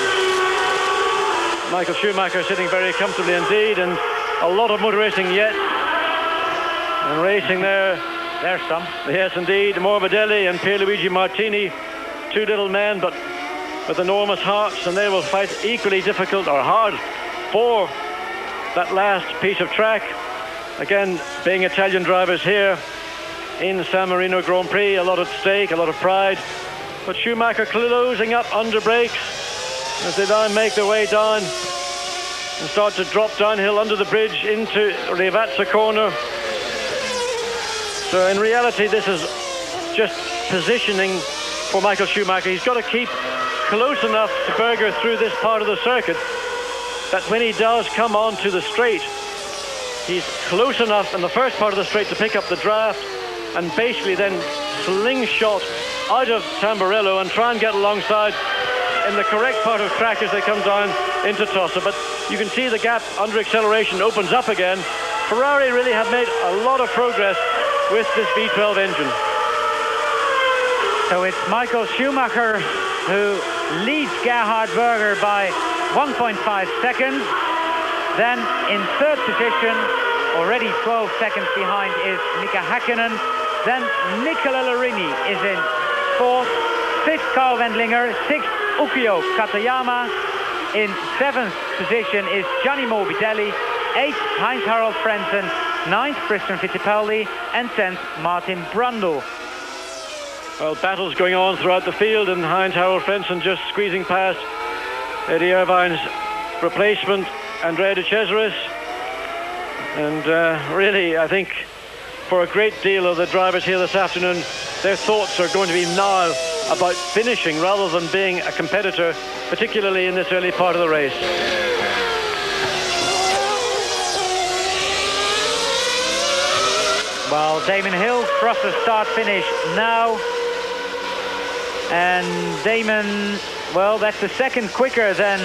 Michael Schumacher sitting very comfortably indeed, and a lot of motor racing yet. And racing there. There's some. Yes, indeed. Morbidelli and Pierluigi Martini, two little men, but with enormous hearts, and they will fight equally difficult or hard for that last piece of track. Again, being Italian drivers here in San Marino Grand Prix, a lot at stake, a lot of pride. But Schumacher closing up under brakes as they now make their way down and start to drop downhill under the bridge into Rivazza corner. So in reality, this is just positioning for Michael Schumacher. He's got to keep close enough to Berger through this part of the circuit that when he does come onto the straight, he's close enough in the first part of the straight to pick up the draft and basically then slingshot out of Tamburello and try and get alongside in the correct part of track as they come down into Tossa. But you can see the gap under acceleration opens up again. Ferrari really have made a lot of progress with this V12 engine. So it's Michael Schumacher who leads Gerhard Berger by 1.5 seconds. Then in third position, already 12 seconds behind, is Mika Häkkinen. Then Nicola Larini is in fourth. Fifth, Carl Wendlinger. Sixth, Ukio Katayama. In seventh position is Gianni Morbidelli. Eighth, Heinz-Harald Frentzen. Ninth, Tristan Fittipaldi. And 10th, Martin Brundle. Well, battles going on throughout the field, and Heinz-Harald Frentzen just squeezing past Eddie Irvine's replacement, Andrea de Cesaris. And really, I think for a great deal of the drivers here this afternoon, their thoughts are going to be now about finishing rather than being a competitor, particularly in this early part of the race. Well, Damon Hill crosses start-finish now. And Damon, well, that's the second quicker than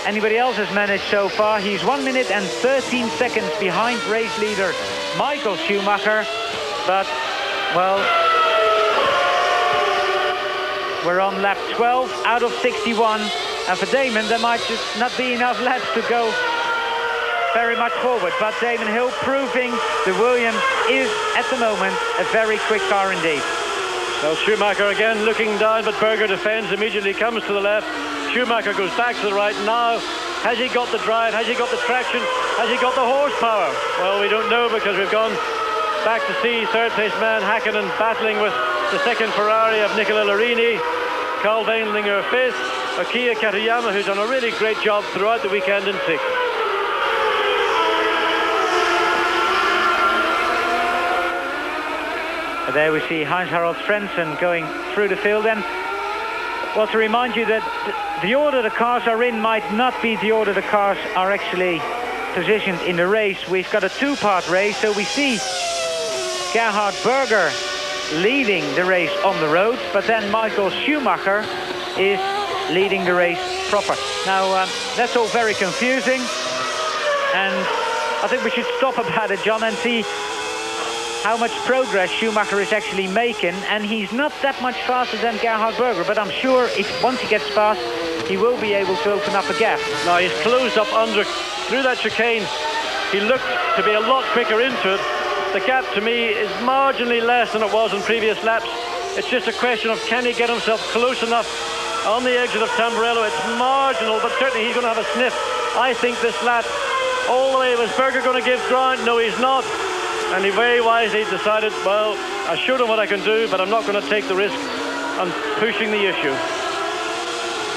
anybody else has managed so far. He's 1 minute and 13 seconds behind race leader Michael Schumacher. But, well, we're on lap 12 out of 61. And for Damon, there might just not be enough laps to go very much forward. But Damon Hill proving the Williams is, at the moment, a very quick car indeed. Well, Schumacher again looking down, but Berger defends, immediately comes to the left. Schumacher goes back to the right now. Has he got the drive? Has he got the traction? Has he got the horsepower? Well, we don't know because we've gone back to see third place man Häkkinen battling with the second Ferrari of Nicola Larini. Carl Wendlinger fifth. Akiya Katayama, who's done a really great job throughout the weekend, in sixth. There we see Heinz-Harald Frentzen going through the field. And well, to remind you that the order the cars are in might not be the order the cars are actually positioned in the race. We've got a two-part race, so we see Gerhard Berger leading the race on the roads, but then Michael Schumacher is leading the race proper. Now, that's all very confusing, and I think we should stop about it, John, and see how much progress Schumacher is actually making. And he's not that much faster than Gerhard Berger, but I'm sure if once he gets past, he will be able to open up a gap. Now he's closed up under through that chicane. He looked to be a lot quicker into it. The gap to me is marginally less than it was in previous laps. It's just a question of can he get himself close enough on the exit of Tamburello. It's marginal, but certainly he's going to have a sniff, I think, this lap all the way. Was Berger going to give ground? No, he's not. And he very wisely decided, well, I showed him what I can do, but I'm not going to take the risk on pushing the issue.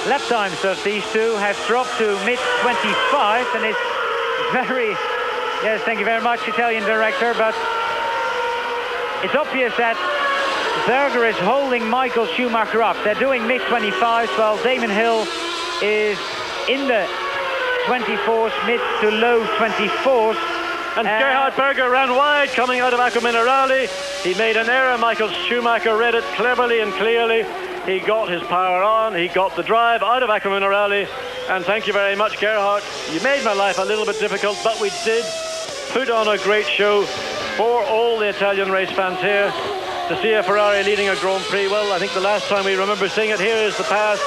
Lap times of these two have dropped to mid-25, and it's very... Yes, thank you very much, Italian director, but it's obvious that Berger is holding Michael Schumacher up. They're doing mid-25s, while Damon Hill is in the 24s, mid to low 24s. And Gerhard Berger ran wide coming out of Acqua Minerale. He made an error. Michael Schumacher read it cleverly and clearly. He got his power on. He got the drive out of Acqua Minerale. And thank you very much, Gerhard. You made my life a little bit difficult, but we did put on a great show for all the Italian race fans here to see a Ferrari leading a Grand Prix. Well, I think the last time we remember seeing it, here is the pass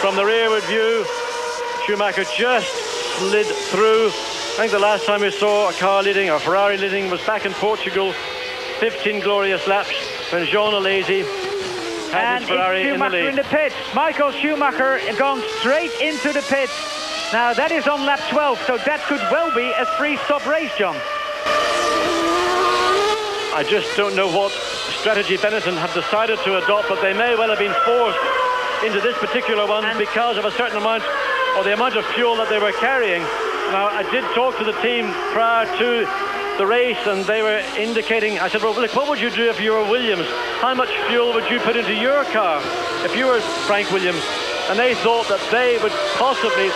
from the rearward view. Schumacher just slid through. I think the last time we saw a car leading, or Ferrari leading, was back in Portugal, 15 glorious laps, when Jean Alesi had his Ferrari in the lead. In the pits. Michael Schumacher gone straight into the pits. Now that is on lap 12, so that could well be a three-stop race, John. I just don't know what strategy Benetton have decided to adopt, but they may well have been forced into this particular one because of a certain amount, or the amount of fuel that they were carrying. Now, I did talk to the team prior to the race, and they were indicating, I said, well, look, what would you do if you were Williams? How much fuel would you put into your car if you were Frank Williams? And they thought that they would possibly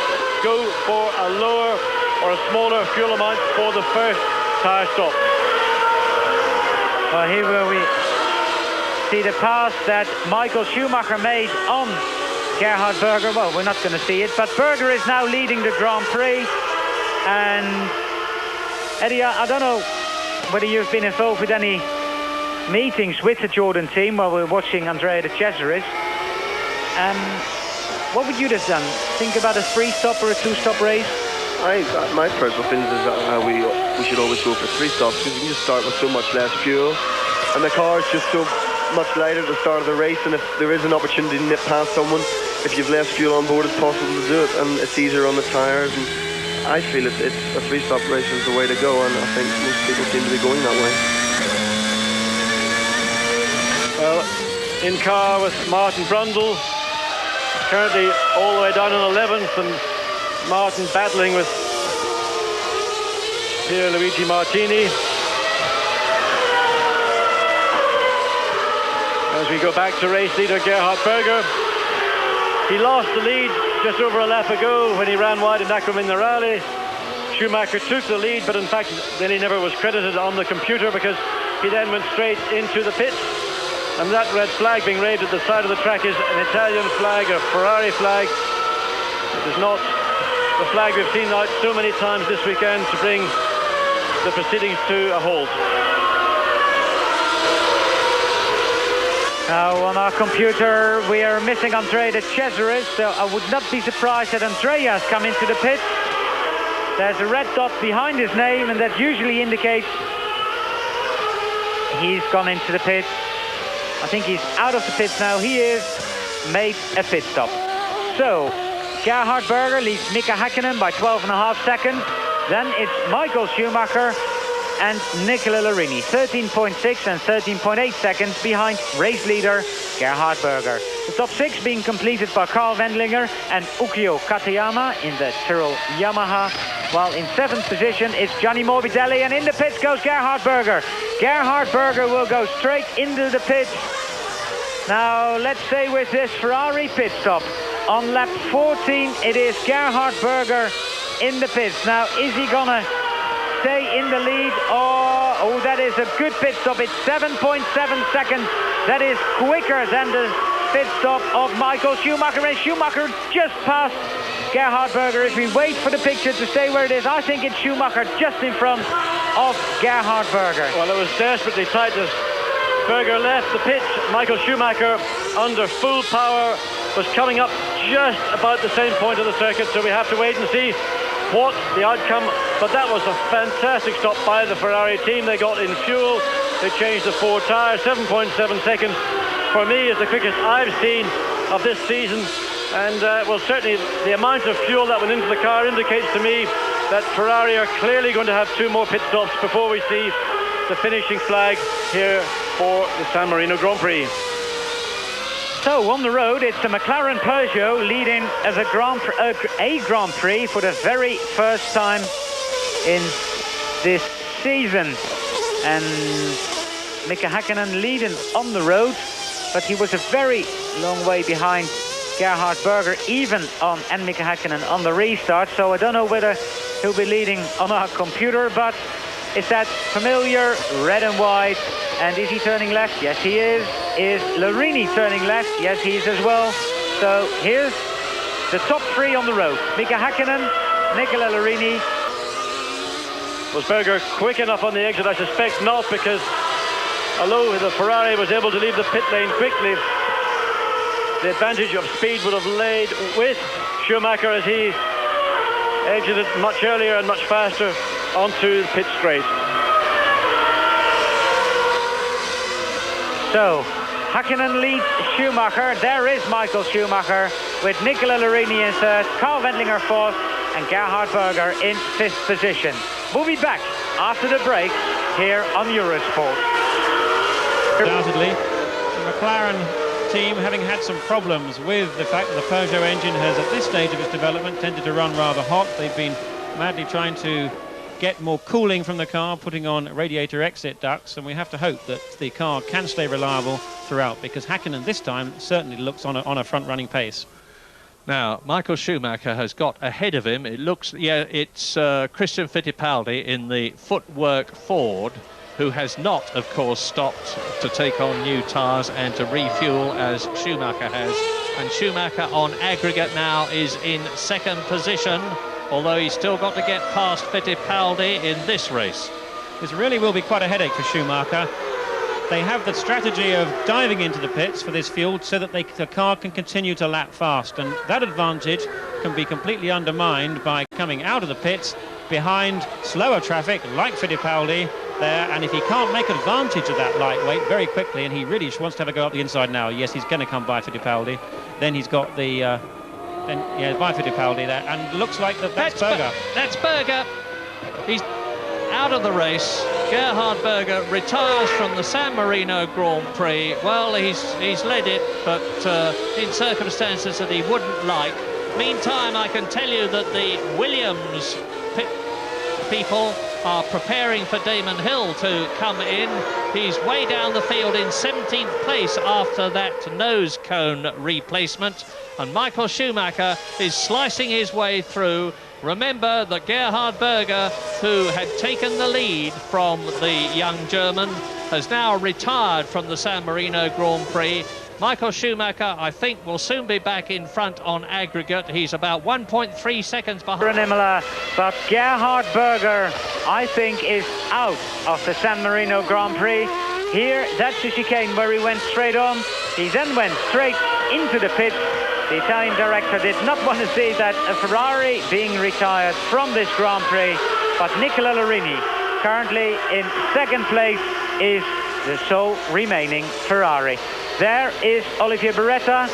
go for a lower or a smaller fuel amount for the first tyre stop. Well, here where we see the pass that Michael Schumacher made on Gerhard Berger. Well, we're not going to see it, but Berger is now leading the Grand Prix. And Eddie, I don't know whether you've been involved with any meetings with the Jordan team while we're watching Andrea de Cesaris. What would you have done? Think about a three-stop or a two-stop race? My personal feeling is that we should always go for three stops, because you can just start with so much less fuel, and the car is just so much lighter at the start of the race, and if there is an opportunity to nip past someone, if you've less fuel on board, it's possible to do it, and it's easier on the tyres. And I feel it's a three-stop race is the way to go, and I think most people seem to be going that way. Well, in car with Martin Brundle, currently all the way down in 11th, and Martin battling with Pierluigi Martini. As we go back to race leader Gerhard Berger, he lost the lead just over a lap ago when he ran wide in Acqua Minerale. Schumacher took the lead, but in fact nearly never was credited on the computer, because he then went straight into the pits. And that red flag being waved at the side of the track is an Italian flag, a Ferrari flag. It is not the flag we've seen out so many times this weekend to bring the proceedings to a halt. Now on our computer we are missing Andrea de Cesaris, so I would not be surprised that Andrea has come into the pit. There's a red dot behind his name, and that usually indicates he's gone into the pit. I think he's out of the pits now. He is made a pit stop. So Gerhard Berger leads Mika Häkkinen by 12.5 seconds. Then it's Michael Schumacher and Nicola Larini, 13.6 and 13.8 seconds behind race leader Gerhard Berger. The top 6 being completed by Carl Wendlinger and Ukio Katayama in the Tyrrell Yamaha, while in 7th position is Gianni Morbidelli, and in the pits goes Gerhard Berger. Gerhard Berger will go straight into the pits. Now let's say with this Ferrari pit stop on lap 14, it is Gerhard Berger in the pits. Now is he gonna stay in the lead? Oh, that is a good pit stop. It's 7.7 seconds. That is quicker than the pit stop of Michael Schumacher, and Schumacher just passed Gerhard Berger. If we wait for the picture to stay where it is, I think it's Schumacher just in front of Gerhard Berger. Well, it was desperately tight as Berger left the pit. Michael Schumacher, under full power, was coming up just about the same point of the circuit, so we have to wait and see what the outcome. But that was a fantastic stop by the Ferrari team. They got in fuel, they changed the 4 tyres. 7.7 seconds for me is the quickest I've seen of this season, and well, certainly the amount of fuel that went into the car indicates to me that Ferrari are clearly going to have 2 more pit stops before we see the finishing flag here for the San Marino Grand Prix. So on the road, it's the McLaren Peugeot leading as a Grand Prix for the very first time in this season. And Mika Häkkinen leading on the road, but he was a very long way behind Gerhard Berger, even on and Mika Häkkinen on the restart. So I don't know whether he'll be leading on our computer, but it's that familiar red and white. And is he turning left? Yes, he is. Is Larini turning left? Yes, he is as well. So here's the top 3 on the road. Mika Häkkinen, Nicola Larini. Was Berger quick enough on the exit? I suspect not, because although the Ferrari was able to leave the pit lane quickly, the advantage of speed would have laid with Schumacher as he exited much earlier and much faster onto the pit straight. So Häkkinen leads Schumacher. There is Michael Schumacher with Nicola Larini in third, Carl Wendlinger fourth, and Gerhard Berger in 5th position. We'll be back after the break here on Eurosport. Undoubtedly, the McLaren team, having had some problems with the fact that the Peugeot engine has, at this stage of its development, tended to run rather hot. They've been madly trying to get more cooling from the car, putting on radiator exit ducts, and we have to hope that the car can stay reliable throughout, because Häkkinen this time certainly looks on a front-running pace. Now, Michael Schumacher has got ahead of him. It looks, it's Christian Fittipaldi in the Footwork Ford, who has not, of course, stopped to take on new tyres and to refuel as Schumacher has. And Schumacher on aggregate now is in 2nd position, although he's still got to get past Fittipaldi in this race. This really will be quite a headache for Schumacher. They have the strategy of diving into the pits for this fuel so that the car can continue to lap fast, and that advantage can be completely undermined by coming out of the pits behind slower traffic like Fittipaldi there. And if he can't make advantage of that lightweight very quickly, and he really wants to have a go up the inside now, yes, he's going to come by Fittipaldi, then he's got the by Fittipaldi there, and looks like that's Berger. That's Berger. He's out of the race. Gerhard Berger retires from the San Marino Grand Prix. Well, he's led it, but in circumstances that he wouldn't like. Meantime, I can tell you that the Williams pit people are preparing for Damon Hill to come in. He's way down the field in 17th place after that nose cone replacement. And Michael Schumacher is slicing his way through. Remember that Gerhard Berger, who had taken the lead from the young German, has now retired from the San Marino Grand Prix. Michael Schumacher, I think, will soon be back in front on aggregate. He's about 1.3 seconds behind. Imola, but Gerhard Berger, I think, is out of the San Marino Grand Prix. Here, that's the chicane where he went straight on. He then went straight into the pits. The Italian director did not want to see that a Ferrari being retired from this Grand Prix, but Nicola Larini, currently in 2nd place, is the sole remaining Ferrari. There is Olivier Beretta.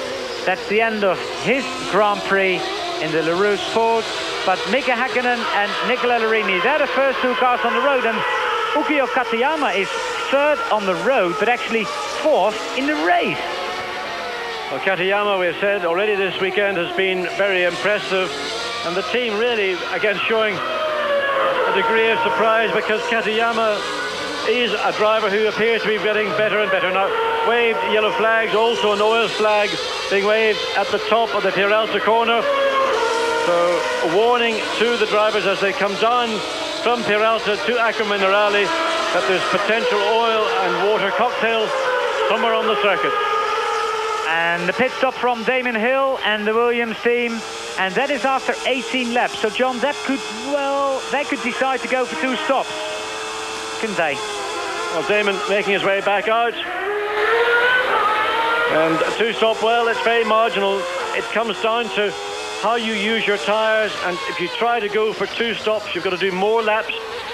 That's the end of his Grand Prix in the LaRousse Ford. But Mika Häkkinen and Nicola Larini, they're the first 2 cars on the road. And Ukio Katayama is 3rd on the road, but actually 4th in the race. Well, Katayama, we have said already this weekend, has been very impressive, and the team really, again, showing a degree of surprise, because Katayama is a driver who appears to be getting better and better. Now, waved yellow flags, also an oil flag being waved at the top of the Peralta corner. So, a warning to the drivers as they come down from Peralta to Acqua Minerale that there's potential oil and water cocktail somewhere on the circuit. And the pit stop from Damon Hill and the Williams team, and that is after 18 laps. So John, that could, well, they could decide to go for 2 stops, couldn't they? Well, Damon making his way back out. And a 2-stop, well, it's very marginal. It comes down to how you use your tyres, and if you try to go for 2 stops, you've got to do more laps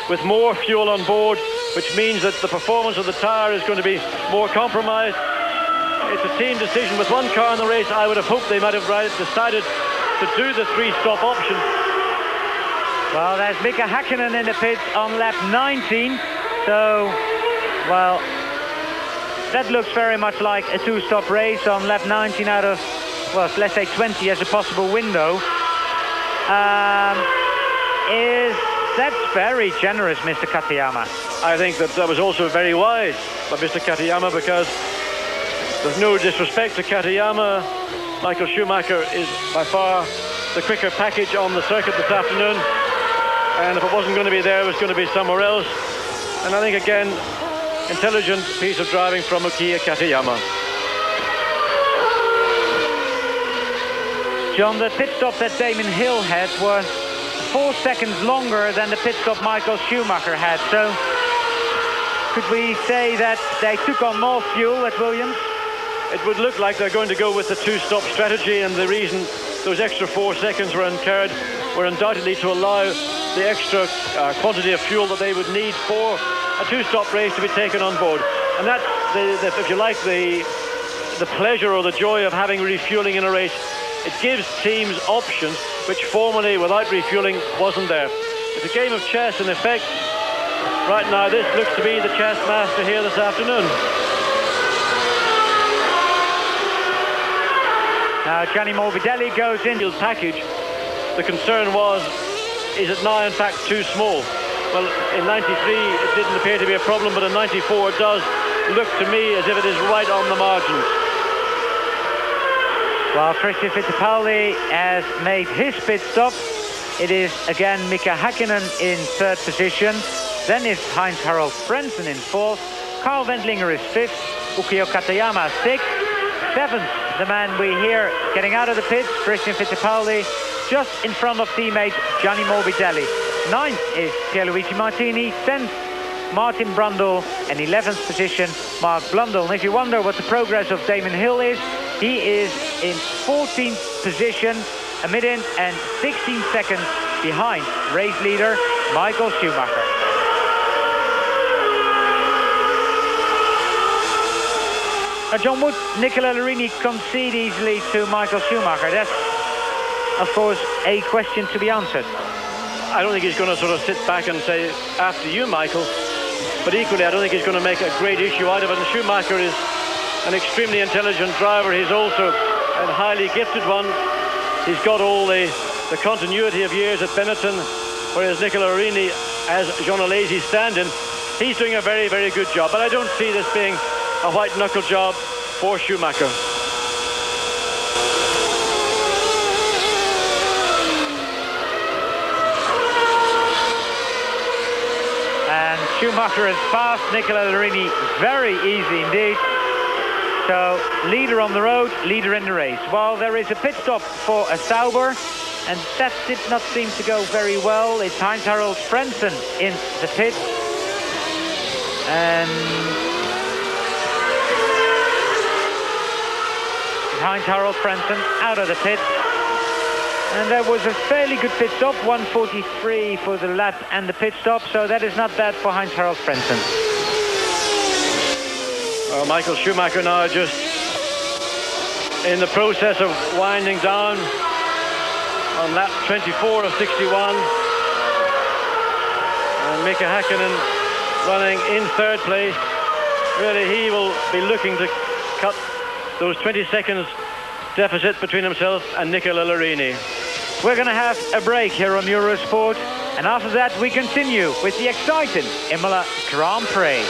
with more fuel on board, which means that the performance of the tyre is going to be more compromised. It's a team decision. With 1 car in the race, I would have hoped they might have decided to do the 3-stop option. Well, there's Mika Häkkinen in the pits on lap 19. So, well, that looks very much like a two-stop race on lap 19 out of, well, let's say 20 as a possible window. That's very generous, Mr. Katayama. I think that was also very wise by Mr. Katayama, because there's no disrespect to Katayama. Michael Schumacher is by far the quicker package on the circuit this afternoon. And if it wasn't going to be there, it was going to be somewhere else. And I think, again, intelligent piece of driving from Ukiya Katayama. John, the pit stop that Damon Hill had was 4 seconds longer than the pit stop Michael Schumacher had. So could we say that they took on more fuel at Williams? It would look like they're going to go with the two-stop strategy, and the reason those extra 4 seconds were incurred were undoubtedly to allow the extra quantity of fuel that they would need for a two-stop race to be taken on board. And that's, if you like, the pleasure or the joy of having refueling in a race. It gives teams options which formerly, without refueling, wasn't there. It's a game of chess in effect. Right now, this looks to be the chess master here this afternoon. Now Gianni Morbidelli goes in. Package. The concern was, is it now in fact too small? Well, in 93 it didn't appear to be a problem, but in 94 it does look to me as if it is right on the margins. Well, Christian Fittipaldi has made his pit stop. It is again Mika Häkkinen in third position. Then is Heinz-Harald Frentzen in fourth. Carl Wendlinger is fifth. Ukiyo Katayama sixth. Seventh, the man we hear getting out of the pits, Christian Fittipaldi, just in front of teammate Gianni Morbidelli. Ninth is Pierluigi Martini. 10th, Martin Brundle. And 11th position, Mark Blundell. And if you wonder what the progress of Damon Hill is, he is in 14th position, a minute and 16 seconds behind race leader Michael Schumacher. Now, John, would Nicola Larini concede easily to Michael Schumacher? That's, of course, a question to be answered. I don't think he's going to sort of sit back and say, after you, Michael. But equally, I don't think he's going to make a great issue out of it. And Schumacher is an extremely intelligent driver. He's also a highly gifted one. He's got all the continuity of years at Benetton, whereas Nicola Larini, as Jean Alesi's stand-in, he's doing a very, very good job. But I don't see this being a white-knuckle job for Schumacher. And Schumacher has passed Nicola Larini very easy indeed. So, leader on the road, leader in the race. Well, there is a pit stop for a Sauber, and that did not seem to go very well. It's Heinz-Harald Frentzen in the pit. And Heinz-Harald Frentzen out of the pit. And there was a fairly good pit stop, 1:43 for the lap and the pit stop, so that is not bad for Heinz-Harald Frentzen. Well, Michael Schumacher now just in the process of winding down on lap 24 of 61. And Mika Häkkinen running in third place. Really, he will be looking to cut those 20 seconds deficit between himself and Nicola Larini. We're going to have a break here on Eurosport, and after that we continue with the exciting Imola Grand Prix.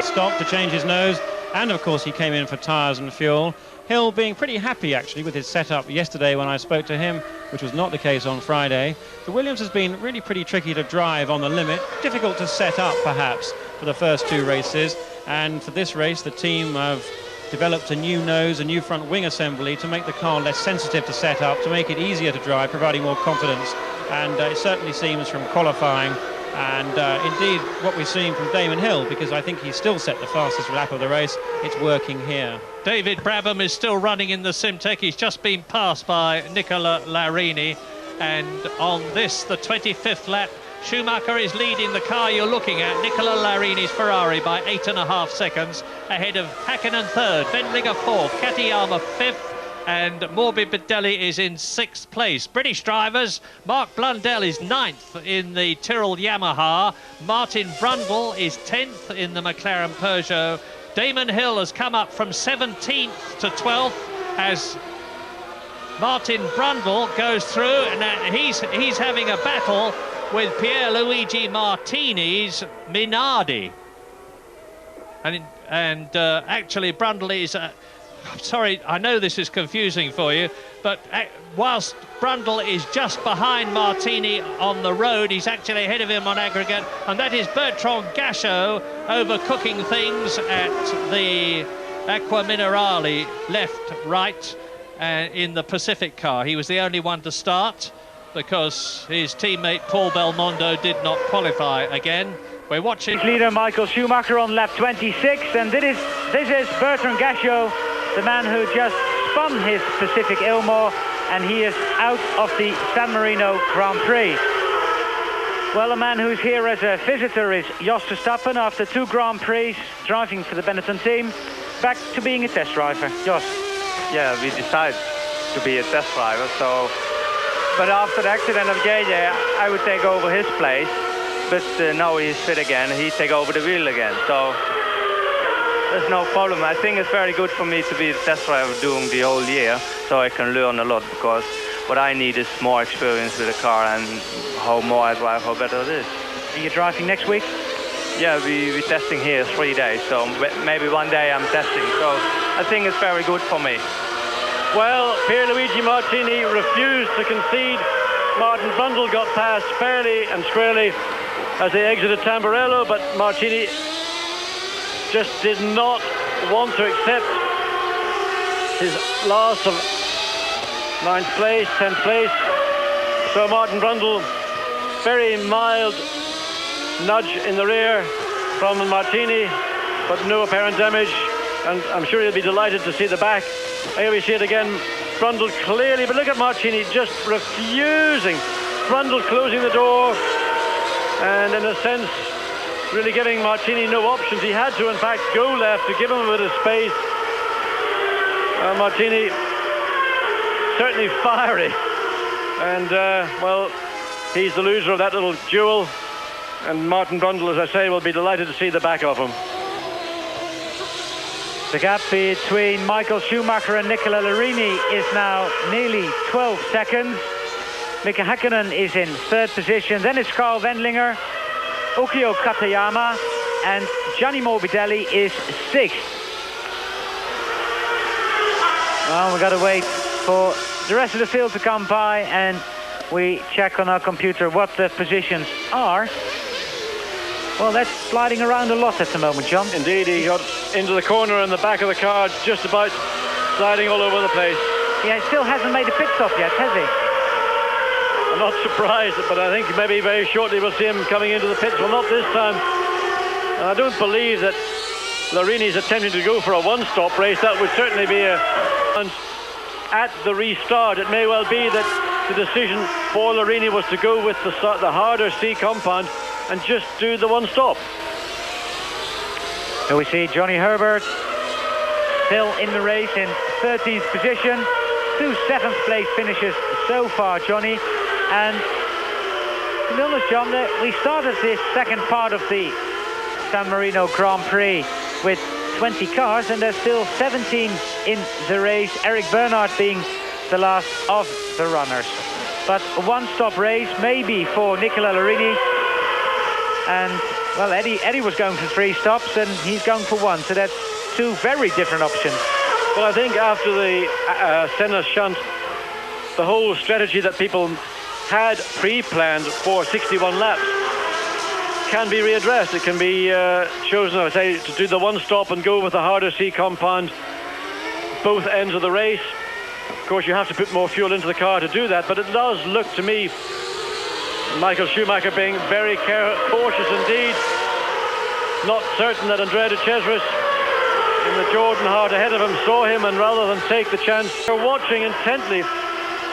Stop to change his nose, and of course he came in for tyres and fuel. Hill being pretty happy actually with his setup yesterday when I spoke to him, which was not the case on Friday. The Williams has been really pretty tricky to drive on the limit, difficult to set up perhaps for the first two races, and for this race the team have developed a new nose, a new front wing assembly to make the car less sensitive to set up, to make it easier to drive, providing more confidence. And it certainly seems from qualifying and indeed what we're seeing from Damon Hill, because I think he's still set the fastest lap of the race, it's working here. David Brabham is still running in the Simtek. He's just been passed by Nicola Larini, and on this, the 25th lap, Schumacher is leading the car you're looking at, Nicola Larini's Ferrari, by 8.5 seconds, ahead of Häkkinen third, Wendlinger fourth, Katayama fifth, and Morbidelli is in 6th place. British drivers, Mark Blundell is 9th in the Tyrrell Yamaha. Martin Brundle is 10th in the McLaren Peugeot. Damon Hill has come up from 17th to 12th as Martin Brundle goes through, and he's having a battle with Pierluigi Martini's Minardi. And actually Brundle is... I'm sorry, I know this is confusing for you, but whilst Brundle is just behind Martini on the road, he's actually ahead of him on aggregate, and that is Bertrand Gachot overcooking things at the Acqua Minerale, left, right, in the Pacific car. He was the only one to start because his teammate Paul Belmondo did not qualify again. We're watching... Leader Michael Schumacher on lap 26, and this is Bertrand Gachot, the man who just spun his Pacific Ilmor, and he is out of the San Marino Grand Prix. Well, a man who's here as a visitor is Jos Verstappen, after 2 Grand Prix driving for the Benetton team, back to being a test driver. Jos. Yeah, we decided to be a test driver, so... But after the accident of JJ, I would take over his place. But now he's fit again, he take over the wheel again, so... There's no problem. I think it's very good for me to be the test driver doing the whole year, so I can learn a lot, because what I need is more experience with the car, and how more I drive, how better it is. Are you driving next week? Yeah, we're testing here 3 days, so maybe one day I'm testing, so I think it's very good for me. Well, Pierluigi Martini refused to concede. Martin Brundle got past fairly and squarely as they exited Tamburello, but Martini just did not want to accept his loss of 9th place, 10th place. So Martin Brundle, very mild nudge in the rear from Martini, but no apparent damage, and I'm sure he'll be delighted to see the back. Here we see it again, Brundle clearly, but look at Martini just refusing. Brundle closing the door, and in a sense really giving Martini no options. He had to in fact go left to give him a bit of space. Martini certainly fiery, and well, he's the loser of that little duel, and Martin Brundle, as I say, will be delighted to see the back of him. The gap between Michael Schumacher and Nicola Larini is now nearly 12 seconds. Mika Häkkinen is in 3rd position, then it's Carl Wendlinger, Ukio Katayama, and Gianni Morbidelli is 6th. Well, we've got to wait for the rest of the field to come by, and we check on our computer what the positions are. Well, that's sliding around a lot at the moment, John. Indeed, he got into the corner in the back of the car, just about sliding all over the place. Yeah, he still hasn't made a pit stop yet, has he? I'm not surprised, but I think maybe very shortly we'll see him coming into the pits. Well, not this time. I don't believe that Larini's attempting to go for a one-stop race. That would certainly be a... At the restart, it may well be that the decision for Larini was to go with the harder C compound and just do the one-stop. So we see Johnny Herbert still in the race in 13th position. 2 7th place finishes so far, Johnny. And to be honest, John, we started this second part of the San Marino Grand Prix with 20 cars, and there's still 17 in the race, Eric Bernard being the last of the runners. But a one-stop race maybe for Nicola Larini. And, well, Eddie was going for 3 stops, and he's going for 1. So that's 2 very different options. Well, I think after the Senna shunt, the whole strategy that people had pre-planned for 61 laps can be readdressed. It can be chosen, I would say, to do the one-stop and go with the harder C compound both ends of the race. Of course, you have to put more fuel into the car to do that, but it does look to me Michael Schumacher being very cautious indeed. Not certain that Andrea de Cesaris in the Jordan hard ahead of him saw him, and rather than take the chance, they're watching intently.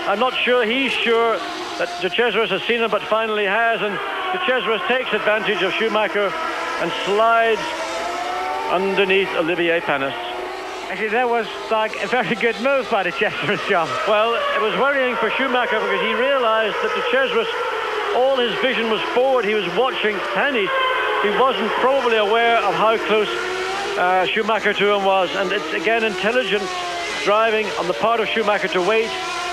I'm not sure he's sure that de Cesaris has seen him, but finally has, and de Cesaris takes advantage of Schumacher and slides underneath Olivier Panis. Actually, that was like a very good move by the Cesaris, John. Well, it was worrying for Schumacher because he realized that the Cesaris, all his vision was forward. He was watching pennies. He wasn't probably aware of how close Schumacher to him was. And it's, again, intelligent driving on the part of Schumacher to wait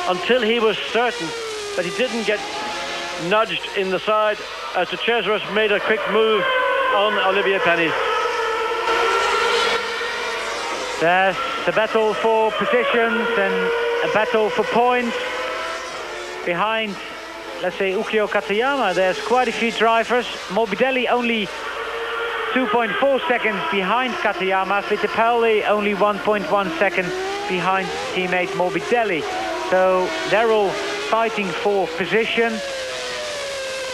until he was certain that he didn't get nudged in the side as the Cesaris made a quick move on Olivier Penny. There's a battle for positions and a battle for points. Behind, let's say, Ukyo Katayama, there's quite a few drivers. Morbidelli only 2.4 seconds behind Katayama. Fittipaldi only 1.1 seconds behind teammate Morbidelli. So they're all fighting for position.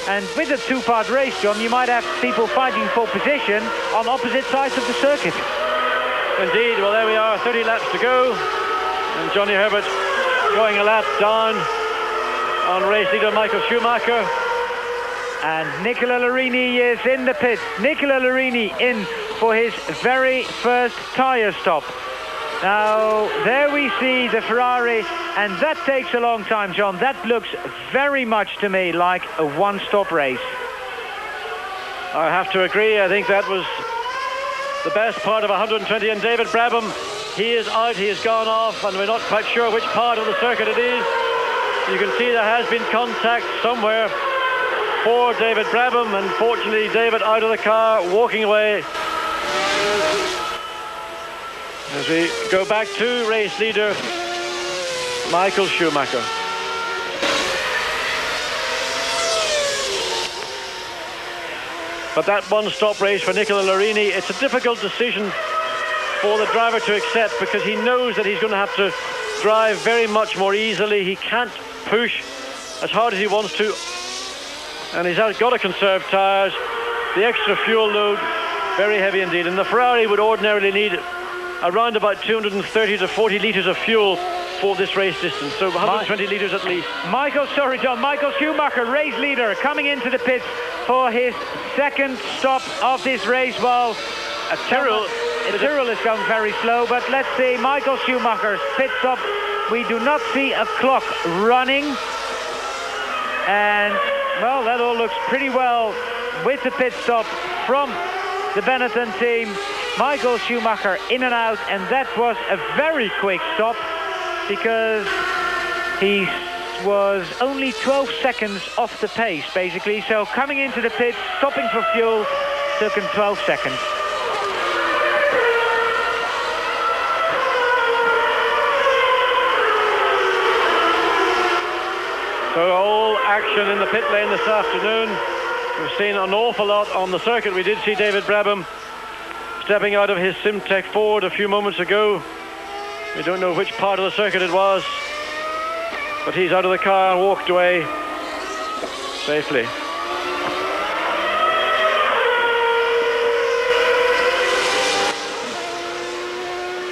And with a two-part race, John, you might have people fighting for position on opposite sides of the circuit. Indeed, well, there we are, 30 laps to go. And Johnny Herbert going a lap down on race leader Michael Schumacher. And Nicola Larini is in the pits. Nicola Larini in for his very first tyre stop. Now, there we see the Ferrari, and that takes a long time, John. That looks very much to me like a one-stop race. I have to agree. I think that was the best part of 120, and David Brabham, he is out, he has gone off, and we're not quite sure which part of the circuit it is. You can see there has been contact somewhere for David Brabham, and fortunately David out of the car, walking away. As we go back to race leader Michael Schumacher. But that one-stop race for Nicola Larini, it's a difficult decision for the driver to accept because he knows that he's going to have to drive very much more easily. He can't push as hard as he wants to, and he's got to conserve tyres. The extra fuel load, very heavy indeed, and the Ferrari would ordinarily need around about 230 to 40 litres of fuel for this race distance, so 120 litres at least. Michael Schumacher, race leader, coming into the pits for his second stop of this race. Well, Tyrrell is going very slow, but let's see Michael Schumacher's pit stop. We do not see a clock running, and well, that all looks pretty well with the pit stop from the Benetton team. Michael Schumacher in and out, and that was a very quick stop because he was only 12 seconds off the pace, basically. So coming into the pit, stopping for fuel, took him 12 seconds. So all action in the pit lane this afternoon. We've seen an awful lot on the circuit. We did see David Brabham stepping out of his Simtech Ford a few moments ago. We don't know which part of the circuit it was, but he's out of the car and walked away safely.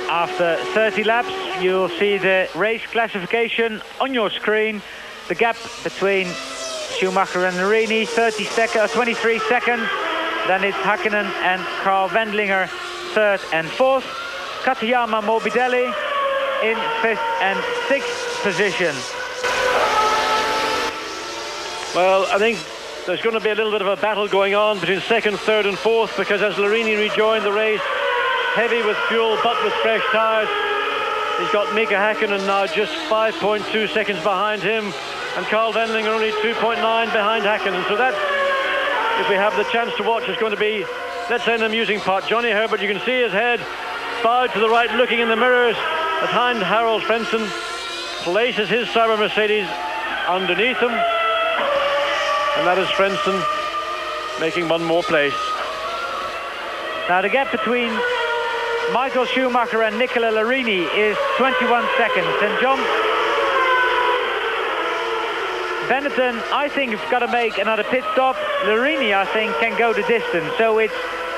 After 30 laps, you'll see the race classification on your screen. The gap between Schumacher and Larini, 23 seconds. Then it's Hakkinen and Carl Wendlinger, third and fourth. Katayama, Morbidelli in fifth and sixth position. Well, I think there's going to be a little bit of a battle going on between second, third and fourth, because as Larini rejoined the race, heavy with fuel but with fresh tyres, he's got Mika Hakkinen now just 5.2 seconds behind him, and Carl Wendlinger only 2.9 behind Hakkinen. So that, if we have the chance to watch, is going to be, let's say, an amusing part. Johnny Herbert, you can see his head bowed to the right, looking in the mirrors as Hein Harold Frentzen places his Cyber Mercedes underneath him, and that is Frentzen making one more place. Now the gap between Michael Schumacher and Nicola Larini is 21 seconds, and John, Benetton, I think, has got to make another pit stop. Larini, I think, can go the distance. So it's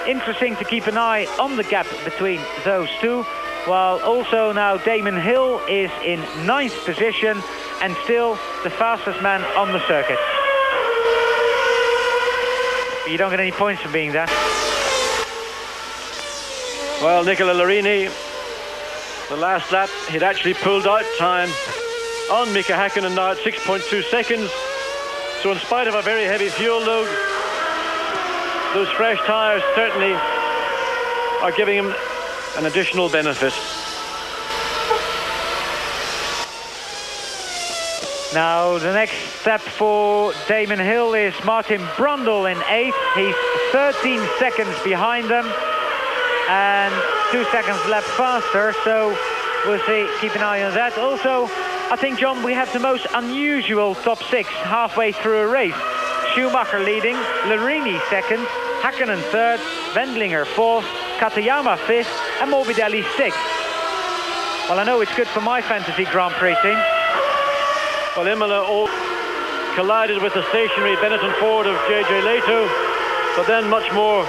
interesting to keep an eye on the gap between those two. While also now Damon Hill is in 9th position and still the fastest man on the circuit. You don't get any points for being there. Well, Nicola Larini The last lap, he'd actually pulled out time on Mika Häkkinen now at 6.2 seconds. So in spite of a very heavy fuel load, those fresh tyres certainly are giving him an additional benefit. Now the next step for Damon Hill is Martin Brundle in 8th. He's 13 seconds behind them and 2 seconds lap faster, so we'll see, keep an eye on that. Also, I think, John, we have the most unusual top 6 halfway through a race. Schumacher leading, Larini 2nd, Häkkinen 3rd, Wendlinger 4th, Katayama 5th and Morbidelli 6th. Well, I know it's good for my fantasy Grand Prix team. Well, Imola all collided with the stationary Benetton Ford of J.J. Leto, but then much more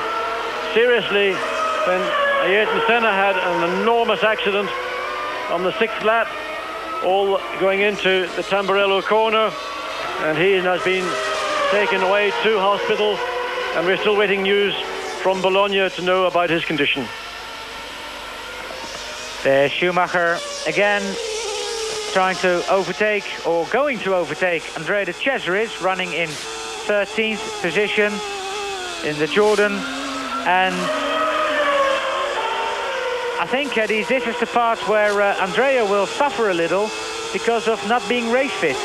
seriously when Ayrton Senna had an enormous accident on the 6th lap, all going into the Tamburello corner, and he has been taken away to hospital, and we're still waiting news from Bologna to know about his condition. There's Schumacher again, trying to overtake, or going to overtake, Andrea de Cesaris, running in 13th position in the Jordan. And I think, Eddie, this is the part where Andrea will suffer a little because of not being race fit.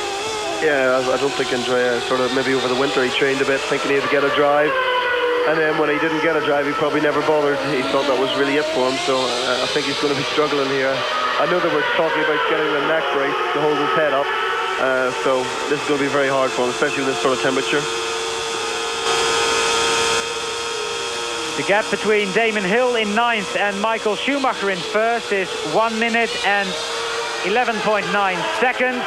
Yeah, I don't think Andrea, sort of maybe over the winter he trained a bit thinking he'd get a drive, and then when he didn't get a drive he probably never bothered. He thought that was really it for him, so I think he's going to be struggling here. I know that we're talking about getting a neck brace to hold his head up, so this is going to be very hard for him, especially with this sort of temperature. The gap between Damon Hill in 9th and Michael Schumacher in 1st is 1 minute and 11.9 seconds.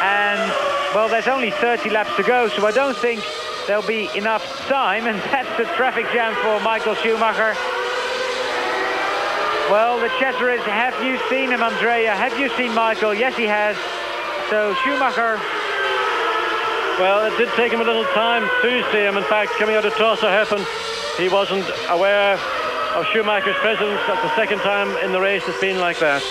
And, well, there's only 30 laps to go, so I don't think there'll be enough time. And that's the traffic jam for Michael Schumacher. Well, the Cesaris, have you seen him, Andrea? Have you seen Michael? Yes, he has. So Schumacher... Well, it did take him a little time to see him. In fact, coming out of Tossa-Herpen, he wasn't aware of Schumacher's presence. That's the second time in the race it's been like that.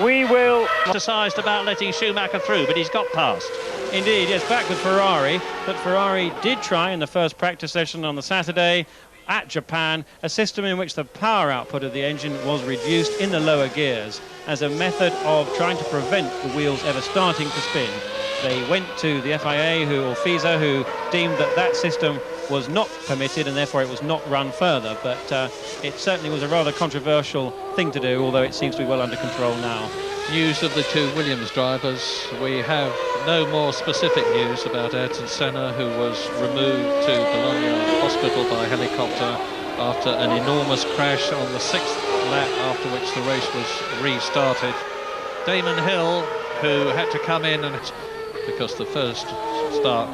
We will... Emphasised about letting Schumacher through, but he's got past. Indeed, yes, back with Ferrari. But Ferrari did try in the first practice session on the Saturday at Japan a system in which the power output of the engine was reduced in the lower gears as a method of trying to prevent the wheels ever starting to spin. They went to the FIA or FISA, who deemed that that system was not permitted and therefore it was not run further, but it certainly was a rather controversial thing to do, although it seems to be well under control now. News of the 2 Williams drivers. We have no more specific news about Ayrton Senna, who was removed to Bologna Hospital by helicopter after an enormous crash on the 6th lap, after which the race was restarted. Damon Hill, who had to come in and because the first start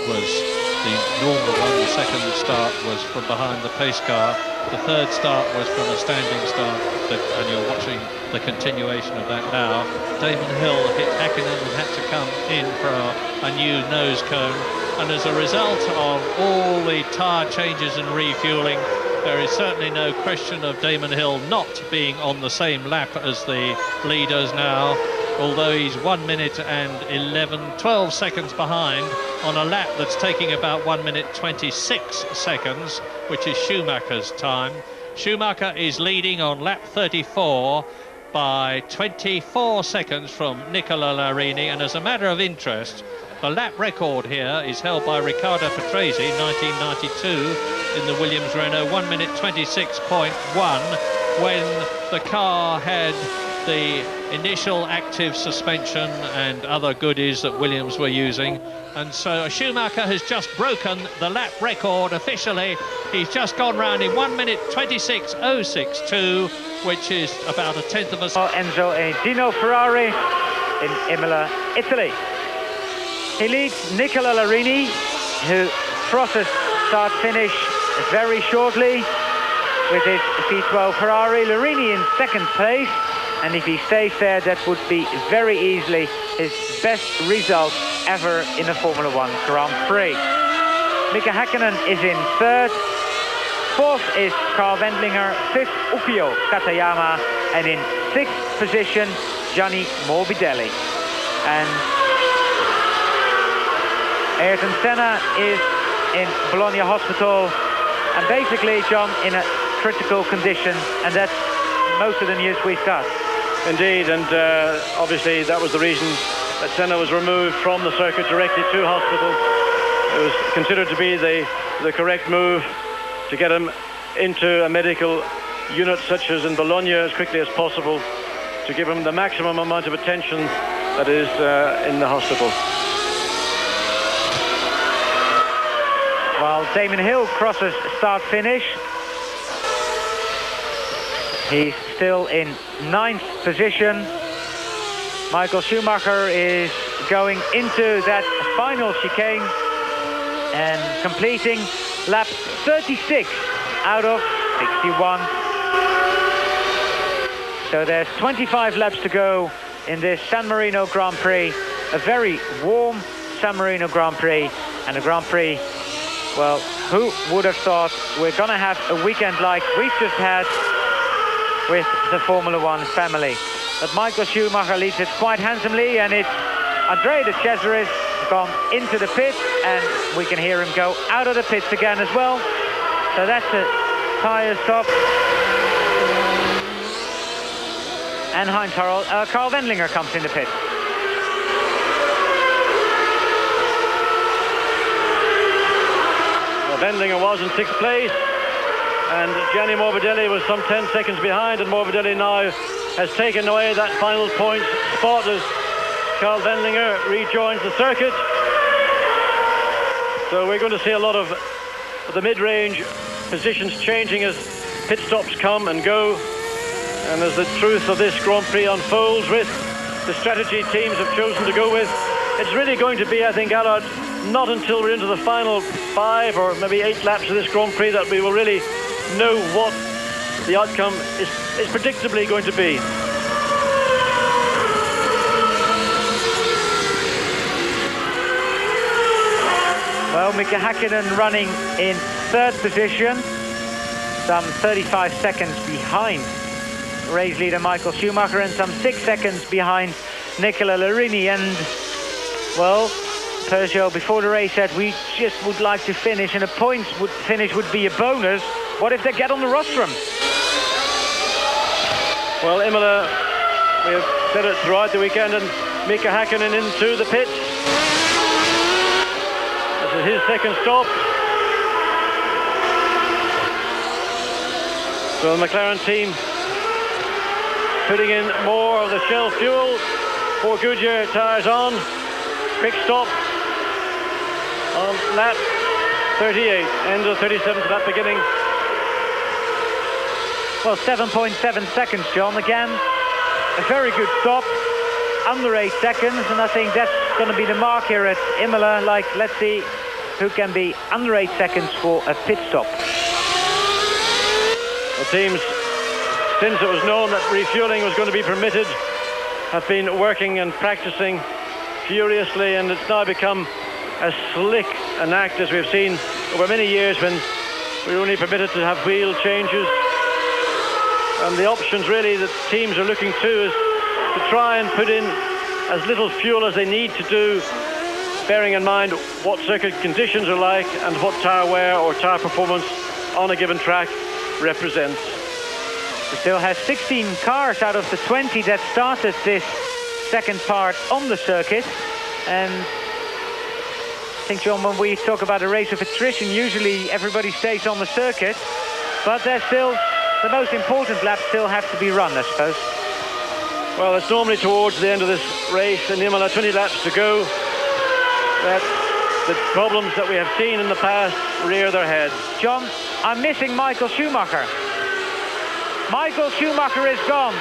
was the normal one, the second start was from behind the pace car, the third start was from a standing start, and you're watching the continuation of that now. Damon Hill hit Häkkinen and had to come in for a new nose cone, and as a result of all the tyre changes and refuelling, there is certainly no question of Damon Hill not being on the same lap as the leaders now, although he's 1 minute and 12 seconds behind on a lap that's taking about 1 minute 26 seconds, which is Schumacher's time. Schumacher is leading on lap 34 by 24 seconds from Nicola Larini, and as a matter of interest, the lap record here is held by Riccardo Patrese, 1992, in the Williams Renault, 1 minute 26.1, when the car had the initial active suspension and other goodies that Williams were using. And so Schumacher has just broken the lap record officially. He's just gone round in 1 minute 26.062, which is about a tenth of a second. Enzo e Dino Ferrari in Imola, Italy. He leads Nicola Larini, who crosses start-finish very shortly with his V12 Ferrari. Larini in second place, and if he stays there, that would be very easily his best result ever in a Formula 1 Grand Prix. Mika Häkkinen is in third. Fourth is Carl Wendlinger. Fifth, Ukio Katayama. And in 6th position, Gianni Morbidelli. And Ayrton Senna is in Bologna Hospital, and basically, John, in a critical condition, and that's most of the news we've got. Indeed, and obviously that was the reason that Senna was removed from the circuit directly to hospital. It was considered to be the correct move to get him into a medical unit such as in Bologna as quickly as possible, to give him the maximum amount of attention that is in the hospital. While Damon Hill crosses start-finish, he's still in 9th position. Michael Schumacher is going into that final chicane and completing lap 36 out of 61. So there's 25 laps to go in this San Marino Grand Prix. A very warm San Marino Grand Prix, and a Grand Prix, well, who would have thought we're going to have a weekend like we've just had with the Formula One family. But Michael Schumacher leads it quite handsomely, and it's Andrea de Cesaris gone into the pit, and we can hear him go out of the pits again as well. So that's a tyre stop. And Carl Wendlinger comes in the pit. Well, Wendlinger was in 6th place, and Gianni Morbidelli was some 10 seconds behind, and Morbidelli now has taken away that final point spot as Carl Wendlinger rejoins the circuit. So we're going to see a lot of the mid-range positions changing as pit stops come and go, and as the truth of this Grand Prix unfolds with the strategy teams have chosen to go with, it's really going to be, I think, Allard, not until we're into the final 5 or maybe 8 laps of this Grand Prix that we will really know what the outcome is predictably going to be. Well, Mika Häkkinen running in 3rd position, some 35 seconds behind race leader Michael Schumacher, and some 6 seconds behind Nicola Larini. And, well, Peugeot before the race said we just would like to finish, and a points finish would be a bonus. What if they get on the rostrum? Well, Imola, we have said it throughout the weekend, and Mika Häkkinen into the pits. This is his 2nd stop. So the McLaren team putting in more of the Shell fuel. 4 Goodyear tyres on. Quick stop on lap 38, end of 37th lap beginning. Well, 7.7 seconds, John. Again, a very good stop, under 8 seconds, and I think that's going to be the mark here at Imola. Like, let's see who can be under 8 seconds for a pit stop. The teams, since it was known that refueling was going to be permitted, have been working and practicing furiously, and it's now become as slick an act as we've seen over many years when we were only permitted to have wheel changes. And the options really that teams are looking to is to try and put in as little fuel as they need to do, bearing in mind what circuit conditions are like and what tyre wear or tyre performance on a given track represents. We still have 16 cars out of the 20 that started this second part on the circuit. And I think, John, when we talk about a race of attrition, usually everybody stays on the circuit, but there's still the most important laps still have to be run, I suppose. Well, it's normally towards the end of this race, and Imola, 20 laps to go, that the problems that we have seen in the past rear their heads. John, I'm missing Michael Schumacher. Michael Schumacher is gone.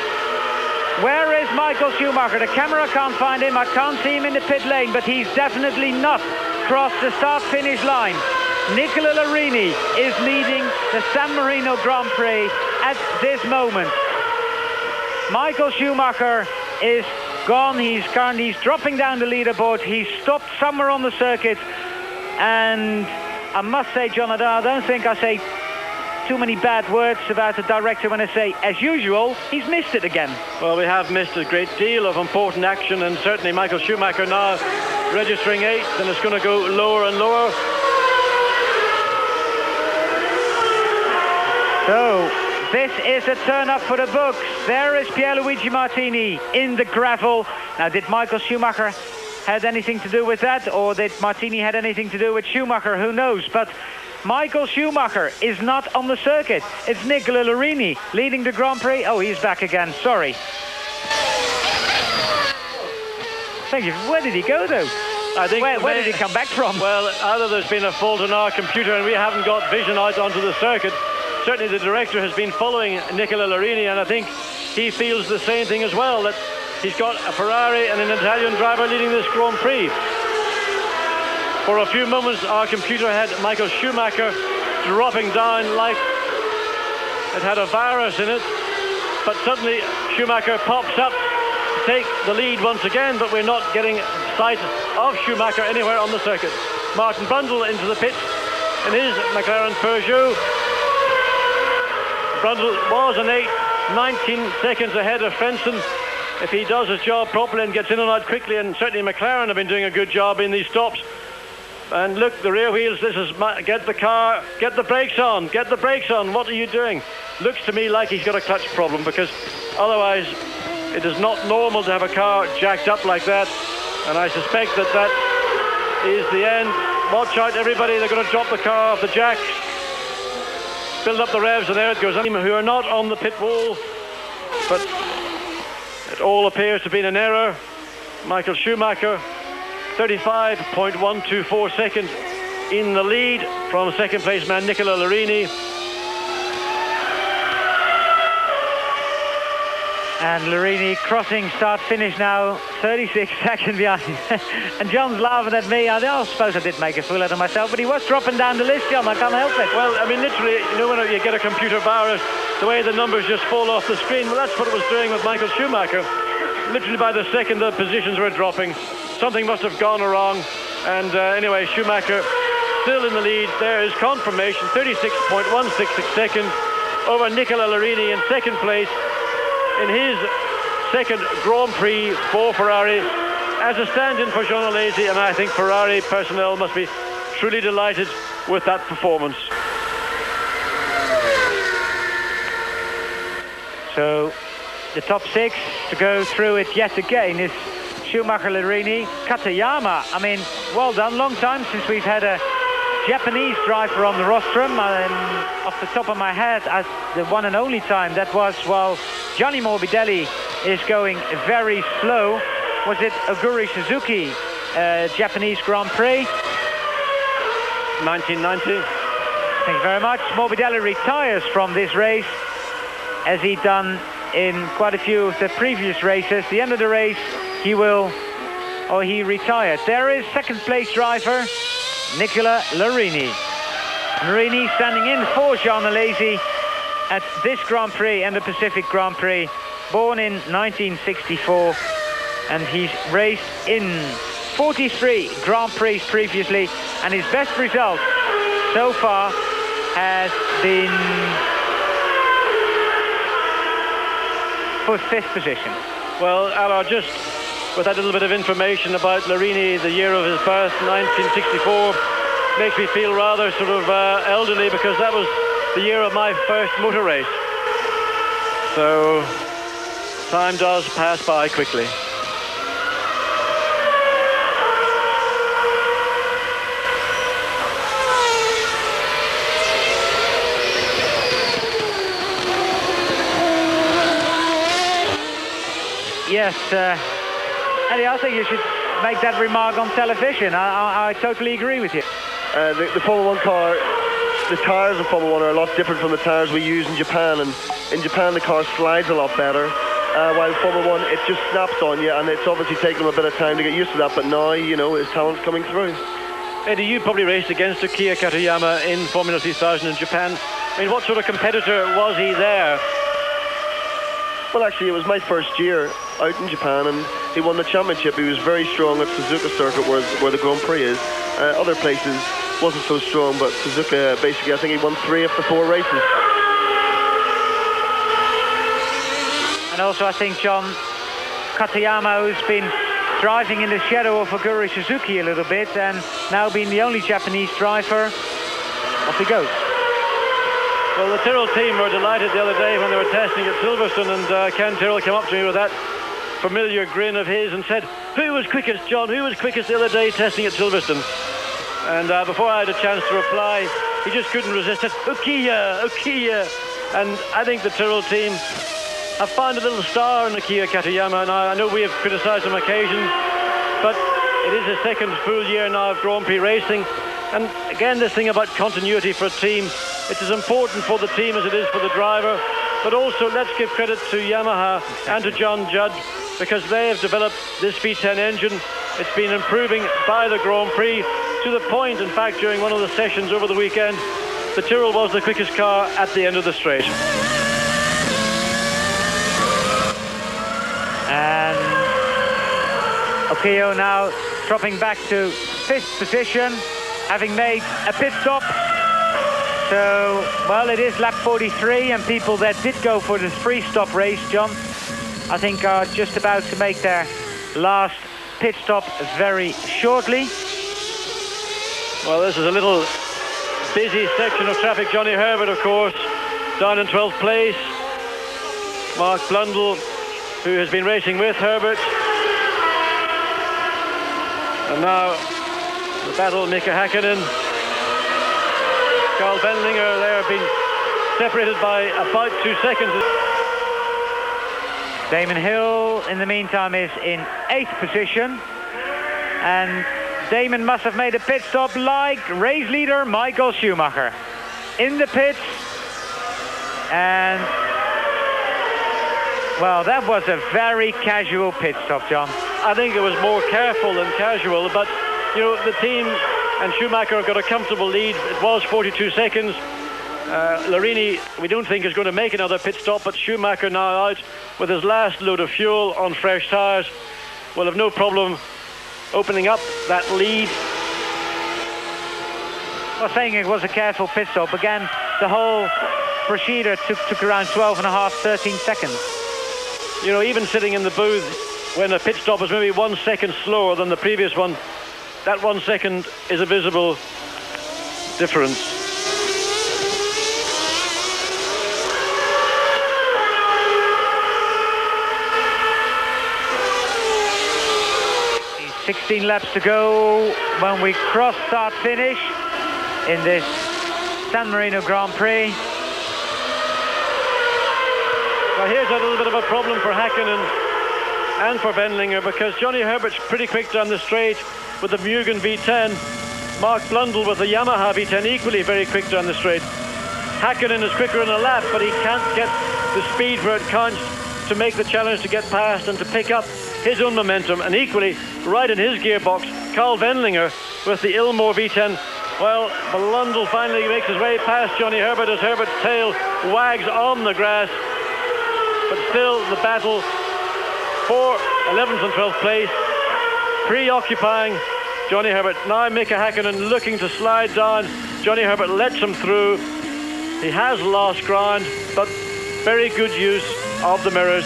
Where is Michael Schumacher? The camera can't find him. I can't see him in the pit lane, but he's definitely not crossed the start-finish line. Nicola Larini is leading the San Marino Grand Prix at this moment. Michael Schumacher is gone. He's dropping down the leaderboard. He's stopped somewhere on the circuit. And I must say, Jonathan, I don't think I say too many bad words about the director when I say, as usual, he's missed it again. Well, we have missed a great deal of important action, and certainly Michael Schumacher now registering 8th, and it's going to go lower and lower. So, this is a turn up for the books. There is Pierluigi Martini in the gravel. Now, did Michael Schumacher had anything to do with that, or did Martini had anything to do with Schumacher? Who knows? But Michael Schumacher is not on the circuit. It's Nicola Larini leading the Grand Prix. Oh, he's back again. Sorry. Thank you. Where did he go, though? I think where did he come back from? Well, either there's been a fault in our computer and we haven't got vision out onto the circuit. Certainly the director has been following Nicola Larini, and I think he feels the same thing as well, that he's got a Ferrari and an Italian driver leading this Grand Prix. For a few moments, our computer had Michael Schumacher dropping down like it had a virus in it. But suddenly, Schumacher pops up to take the lead once again, but we're not getting sight of Schumacher anywhere on the circuit. Martin Brundle into the pits in his McLaren Peugeot. Brundle was an 8, 19 seconds ahead of Frentzen. If he does his job properly and gets in and out quickly, and certainly McLaren have been doing a good job in these stops. And look, the rear wheels, this is, get the car, get the brakes on, get the brakes on, what are you doing? Looks to me like he's got a clutch problem, because otherwise it is not normal to have a car jacked up like that. And I suspect that that is the end. Watch out, everybody, they're going to drop the car off the jack. Build up the revs, and there it goes. Who are not on the pit wall, but it all appears to have been an error. Michael Schumacher, 35.124 seconds in the lead from second place man Nicola Larini. And Larini crossing start-finish now, 36 seconds behind. And John's laughing at me. I suppose I did make a fool out of myself, but he was dropping down the list, John. I can't help it. Well, I mean, literally, you know, when you get a computer virus, the way the numbers just fall off the screen, well, that's what it was doing with Michael Schumacher. Literally by the second the positions were dropping, something must have gone wrong. And anyway, Schumacher still in the lead. There is confirmation, 36.166 seconds over Nicola Larini in second place in his second Grand Prix for Ferrari as a stand-in for Jean Alesi, and I think Ferrari personnel must be truly delighted with that performance. So the top 6 to go through it yet again is Schumacher, Larini, Katayama. I mean, well done. Long time since we've had a Japanese driver on the rostrum. Off the top of my head, as the one and only time that was while Gianni Morbidelli is going very slow. Was it Oguri Suzuki, Japanese Grand Prix? 1990. Thank you very much. Morbidelli retires from this race, as he done in quite a few of the previous races. The end of the race, he retired. There is second place driver Nicola Larini. Larini standing in for Jean Alesi at this Grand Prix and the Pacific Grand Prix. Born in 1964, and he's raced in 43 Grand Prix previously, and his best result so far has been for 5th position. Well, Alar, just with that little bit of information about Larini, the year of his birth, 1964, makes me feel rather sort of elderly, because that was the year of my first motor race. So time does pass by quickly. Yes, Eddie, I think you should make that remark on television. I totally agree with you. The Formula 1 car, the tyres of Formula 1 are a lot different from the tyres we use in Japan, and in Japan the car slides a lot better, while Formula 1 it just snaps on you, and it's obviously taken him a bit of time to get used to that, but now, you know, his talent's coming through. Eddie, you probably raced against Kiya Katayama in Formula 2000 in Japan. I mean, what sort of competitor was he there? Well, actually, it was my first year out in Japan, and he won the championship. He was very strong at Suzuka circuit, where the Grand Prix is. Other places, wasn't so strong, but Suzuka basically, I think he won 3 of the 4 races. And also I think John Katayama, who's been driving in the shadow of Aguri Suzuki a little bit and now being the only Japanese driver, off he goes. Well, the Tyrrell team were delighted the other day when they were testing at Silverstone, and Ken Tyrrell came up to me with that familiar grin of his and said, "Who was quickest, John? Who was quickest the other day testing at Silverstone?" And before I had a chance to reply, he just couldn't resist it. Okiya. And I think the Tyrrell team have found a little star in Akiya Katayama. Now, I know we have criticised him on occasion, but it is his second full year now of Grand Prix racing. And again, this thing about continuity for a team, it's as important for the team as it is for the driver. But also, let's give credit to Yamaha and to John Judd, because they have developed this V10 engine. It's been improving by the Grand Prix to the point, in fact, during one of the sessions over the weekend, the Tyrrell was the quickest car at the end of the straight. And Okio now dropping back to 5th position, having made a pit stop. So, well, it is lap 43, and people that did go for the free stop race, John, I think are just about to make their last pit stop very shortly. Well, this is a little busy section of traffic. Johnny Herbert, of course, down in 12th place. Mark Blundell, who has been racing with Herbert. And now the battle, Mika Häkkinen. Carl Benlinger there, been separated by about 2 seconds. Damon Hill, in the meantime, is in 8th position. And Damon must have made a pit stop like race leader Michael Schumacher. In the pits. And, well, that was a very casual pit stop, John. I think it was more careful than casual, but, you know, the team and Schumacher got a comfortable lead. It was 42 seconds. Larini, we don't think is going to make another pit stop, but Schumacher now out with his last load of fuel on fresh tyres will have no problem opening up that lead. I was saying it was a careful pit stop. Again, the whole procedure took around 12 and a half, 13 seconds. You know, even sitting in the booth, when a pit stop is maybe 1 second slower than the previous one, that 1 second is a visible difference. 16 laps to go when we cross start finish in this San Marino Grand Prix. Well, here's a little bit of a problem for Häkkinen and for Benlinger, because Johnny Herbert's pretty quick down the straight with the Mugen V10. Mark Blundell with the Yamaha V10 equally very quick down the straight. Häkkinen is quicker in a lap, but he can't get the speed where it counts to make the challenge to get past and to pick up his own momentum. And equally, right in his gearbox, Carl Benlinger with the Ilmor V10. Well, Blundell finally makes his way past Johnny Herbert as Herbert's tail wags on the grass. But still, the battle for 11th and 12th place, preoccupying Johnny Herbert. Now Mika Häkkinen looking to slide down. Johnny Herbert lets him through. He has lost ground, but very good use of the mirrors.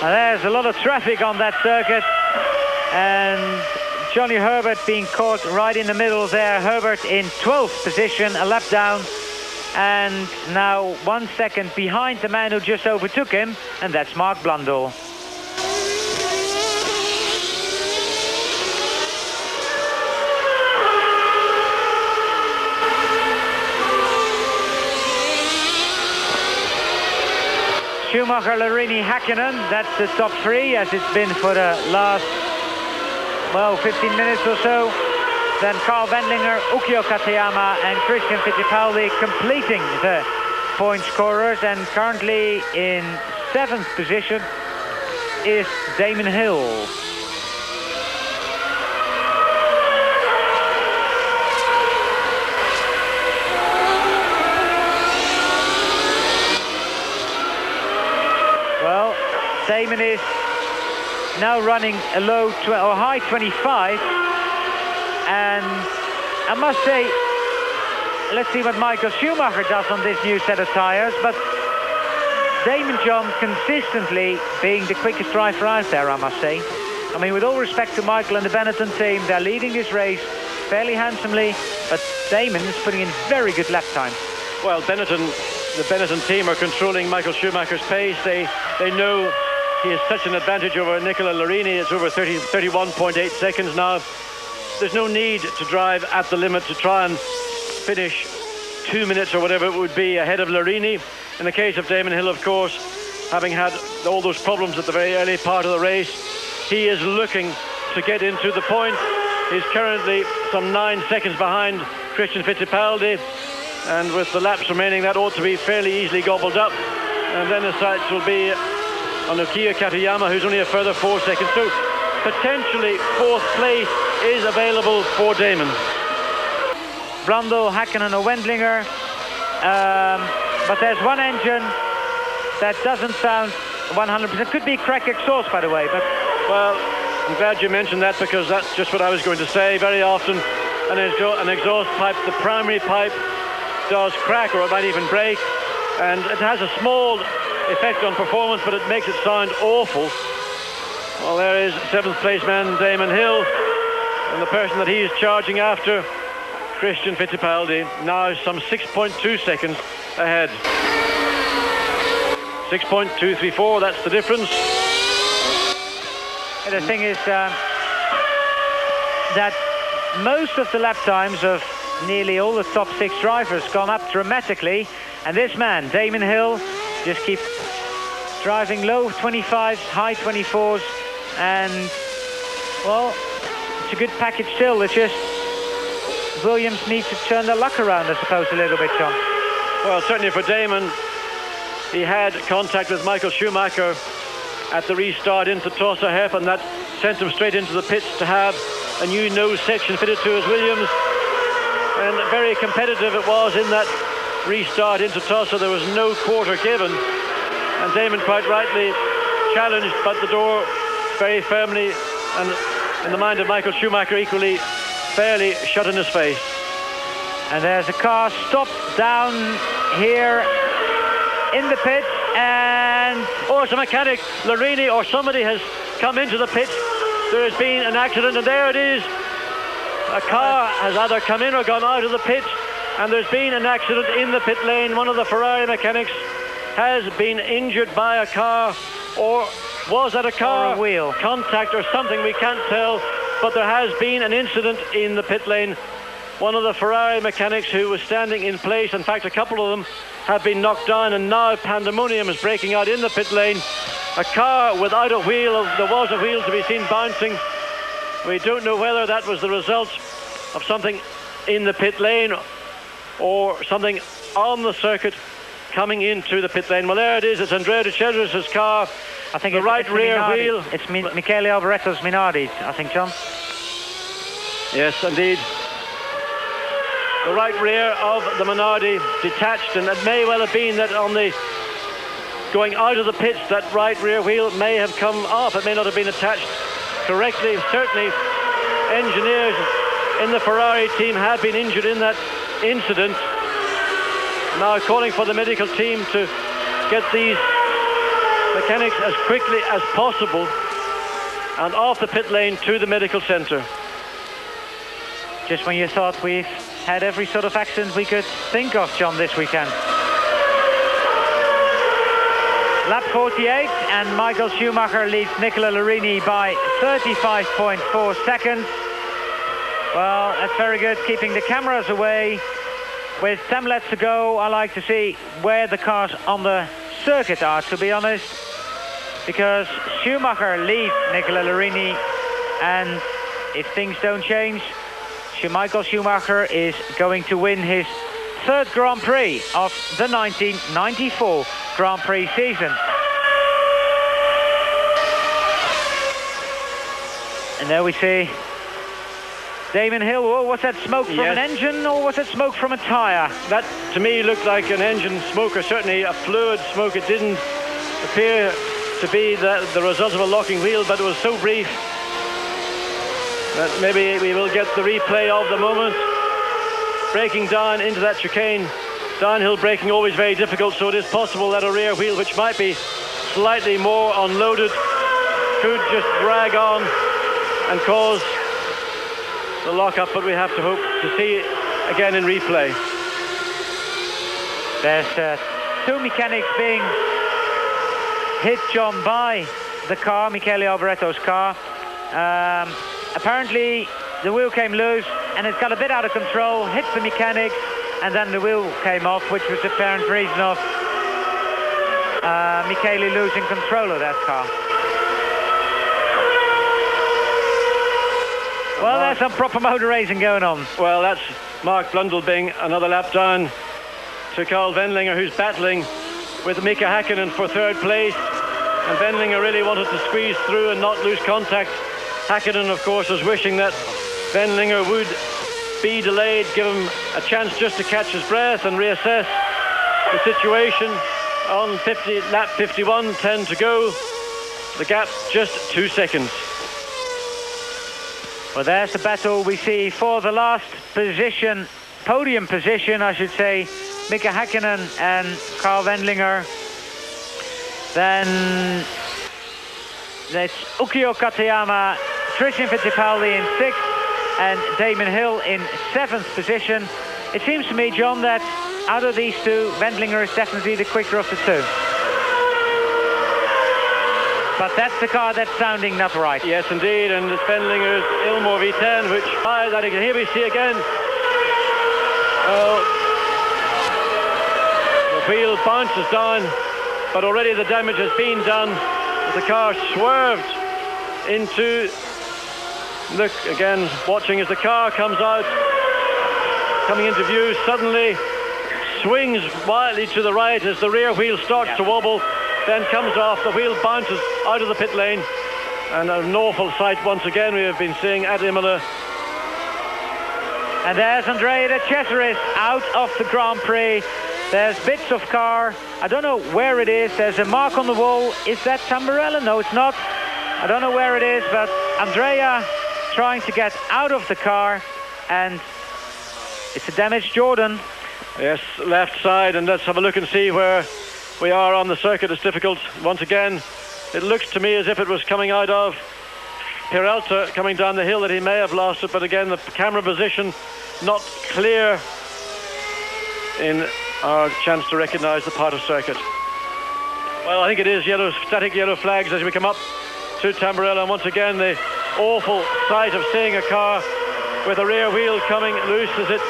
Now there's a lot of traffic on that circuit, and Johnny Herbert being caught right in the middle there. Herbert in 12th position, a lap down, and now 1 second behind the man who just overtook him, and that's Mark Blundell. Schumacher, Larini, Häkkinen, that's the top three, as it's been for the last, well, 15 minutes or so. Then Carl Benlinger, Ukio Katayama and Christian Fittipaldi completing the point scorers. And currently in 7th position is Damon Hill. Damon is now running a low or high 25. And I must say, let's see what Michael Schumacher does on this new set of tires. But Damon John consistently being the quickest driver out there, I must say. I mean, with all respect to Michael and the Benetton team, they're leading this race fairly handsomely, but Damon is putting in very good lap times. Well, the Benetton team are controlling Michael Schumacher's pace. They know he has such an advantage over Nicola Larini. It's over 31.8 seconds now. There's no need to drive at the limit to try and finish 2 minutes or whatever it would be ahead of Larini. In the case of Damon Hill, of course, having had all those problems at the very early part of the race, he is looking to get into the point. He's currently some 9 seconds behind Christian Fittipaldi, and with the laps remaining, that ought to be fairly easily gobbled up. And then the sights will be on Nokia Katayama, who's only a further 4 seconds. So potentially fourth place is available for Damon. Brundle, Häkkinen or Wendlinger. But there's one engine that doesn't sound 100%. Could be crack exhaust, by the way. But well, I'm glad you mentioned that, because that's just what I was going to say. Very often an exhaust pipe, the primary pipe, does crack, or it might even break, and it has a small effect on performance, but it makes it sound awful. Well, there is 7th place man Damon Hill, and the person that he is charging after, Christian Fittipaldi, now some 6.2 seconds ahead. 6.234, that's the difference. The thing is that most of the lap times of nearly all the top 6 drivers gone up dramatically, and this man, Damon Hill, just keeps driving low 25s, high 24s, and well, it's a good package still. It's just Williams needs to turn their luck around, I suppose, a little bit, John. Well, certainly for Damon, he had contact with Michael Schumacher at the restart into Tossa Herp, and that sent him straight into the pits to have a new nose section fitted to his Williams. And very competitive it was in that restart into Tossa. There was no quarter given, and Damon quite rightly challenged, but the door very firmly, and in the mind of Michael Schumacher equally, fairly shut in his face. And there's a car stopped down here in the pit, and it's a mechanic, Larini or somebody has come into the pit. There has been an accident, and there it is. A car has either come in or gone out of the pit, and there's been an accident in the pit lane. One of the Ferrari mechanics has been injured by a car, or was that a car? Or a wheel. Contact or something, we can't tell, but there has been an incident in the pit lane. One of the Ferrari mechanics who was standing in place, in fact a couple of them have been knocked down, and now pandemonium is breaking out in the pit lane. A car without a wheel, there was a wheel to be seen bouncing. We don't know whether that was the result of something in the pit lane or something on the circuit coming into the pit lane. Well, there it is. It's Andrea De Cesaris' car. I think the it's right rear Minardi. wheel. It's Michele Alboretto's Minardi, I think, John. Yes, indeed. The right rear of the Minardi detached, and it may well have been that on the going out of the pits, that right rear wheel may have come off. It may not have been attached correctly. Certainly, engineers in the Ferrari team have been injured in that incident. Now calling for the medical team to get these mechanics as quickly as possible and off the pit lane to the medical centre. Just when you thought we've had every sort of accident we could think of, John, this weekend. Lap 48, and Michael Schumacher leads Nicola Larini by 35.4 seconds. Well, that's very good, keeping the cameras away. With 10 laps to go, I like to see where the cars on the circuit are, to be honest, because Schumacher leads Nicola Larini, and if things don't change, Michael Schumacher is going to win his 3rd Grand Prix of the 1994 Grand Prix season. And there we see Damon Hill. Oh, was that smoke from an engine, or was that smoke from a tyre? That to me looked like an engine smoke, or certainly a fluid smoke. It didn't appear to be the result of a locking wheel, but it was so brief that maybe we will get the replay of the moment. Braking down into that chicane. Downhill braking always very difficult, so it is possible that a rear wheel, which might be slightly more unloaded, could just drag on and cause the lock-up, but we have to hope to see it again in replay. There's two mechanics being hit, John, by the car, Michele Alboretto's car. Apparently the wheel came loose and it got a bit out of control, hit the mechanics, and then the wheel came off, which was the apparent reason of Michele losing control of that car. Well, there's some proper motor racing going on. Well, that's Mark Blundell being another lap down to Carl Wendlinger, who's battling with Mika Häkkinen for third place. And Wendlinger really wanted to squeeze through and not lose contact. Häkkinen, of course, was wishing that Wendlinger would be delayed, give him a chance just to catch his breath and reassess the situation. On lap 51, 10 to go. The gap just 2 seconds. Well, there's the battle we see for the last position, podium position, I should say. Mika Häkkinen and Carl Wendlinger. Then that's Ukio Katayama, Christian Fittipaldi in 6th, and Damon Hill in 7th position. It seems to me, John, that out of these two, Wendlinger is definitely the quicker of the two. But that's the car that's sounding not right. Yes, indeed, and it's Wendlinger's Ilmor V10, which that here we see again. The wheel bounces down, but already the damage has been done. The car swerved into, look again, watching as the car comes out, coming into view, suddenly swings wildly to the right as the rear wheel starts to wobble, then comes off, the wheel bounces out of the pit lane, and an awful sight once again we have been seeing at Imola. And there's Andrea De Cesaris out of the Grand Prix. There's bits of car, I don't know where it is, there's a mark on the wall. Is that Tamburello? No, it's not. I don't know where it is, but Andrea trying to get out of the car, and it's a damaged Jordan. Yes, left side, and let's have a look and see where we are on the circuit. It's difficult. Once again, it looks to me as if it was coming out of Peralta, coming down the hill, that he may have lost it, but again, the camera position not clear in our chance to recognize the part of circuit. Well, I think it is static yellow flags as we come up to Tamburello, and once again, the awful sight of seeing a car with a rear wheel coming loose as it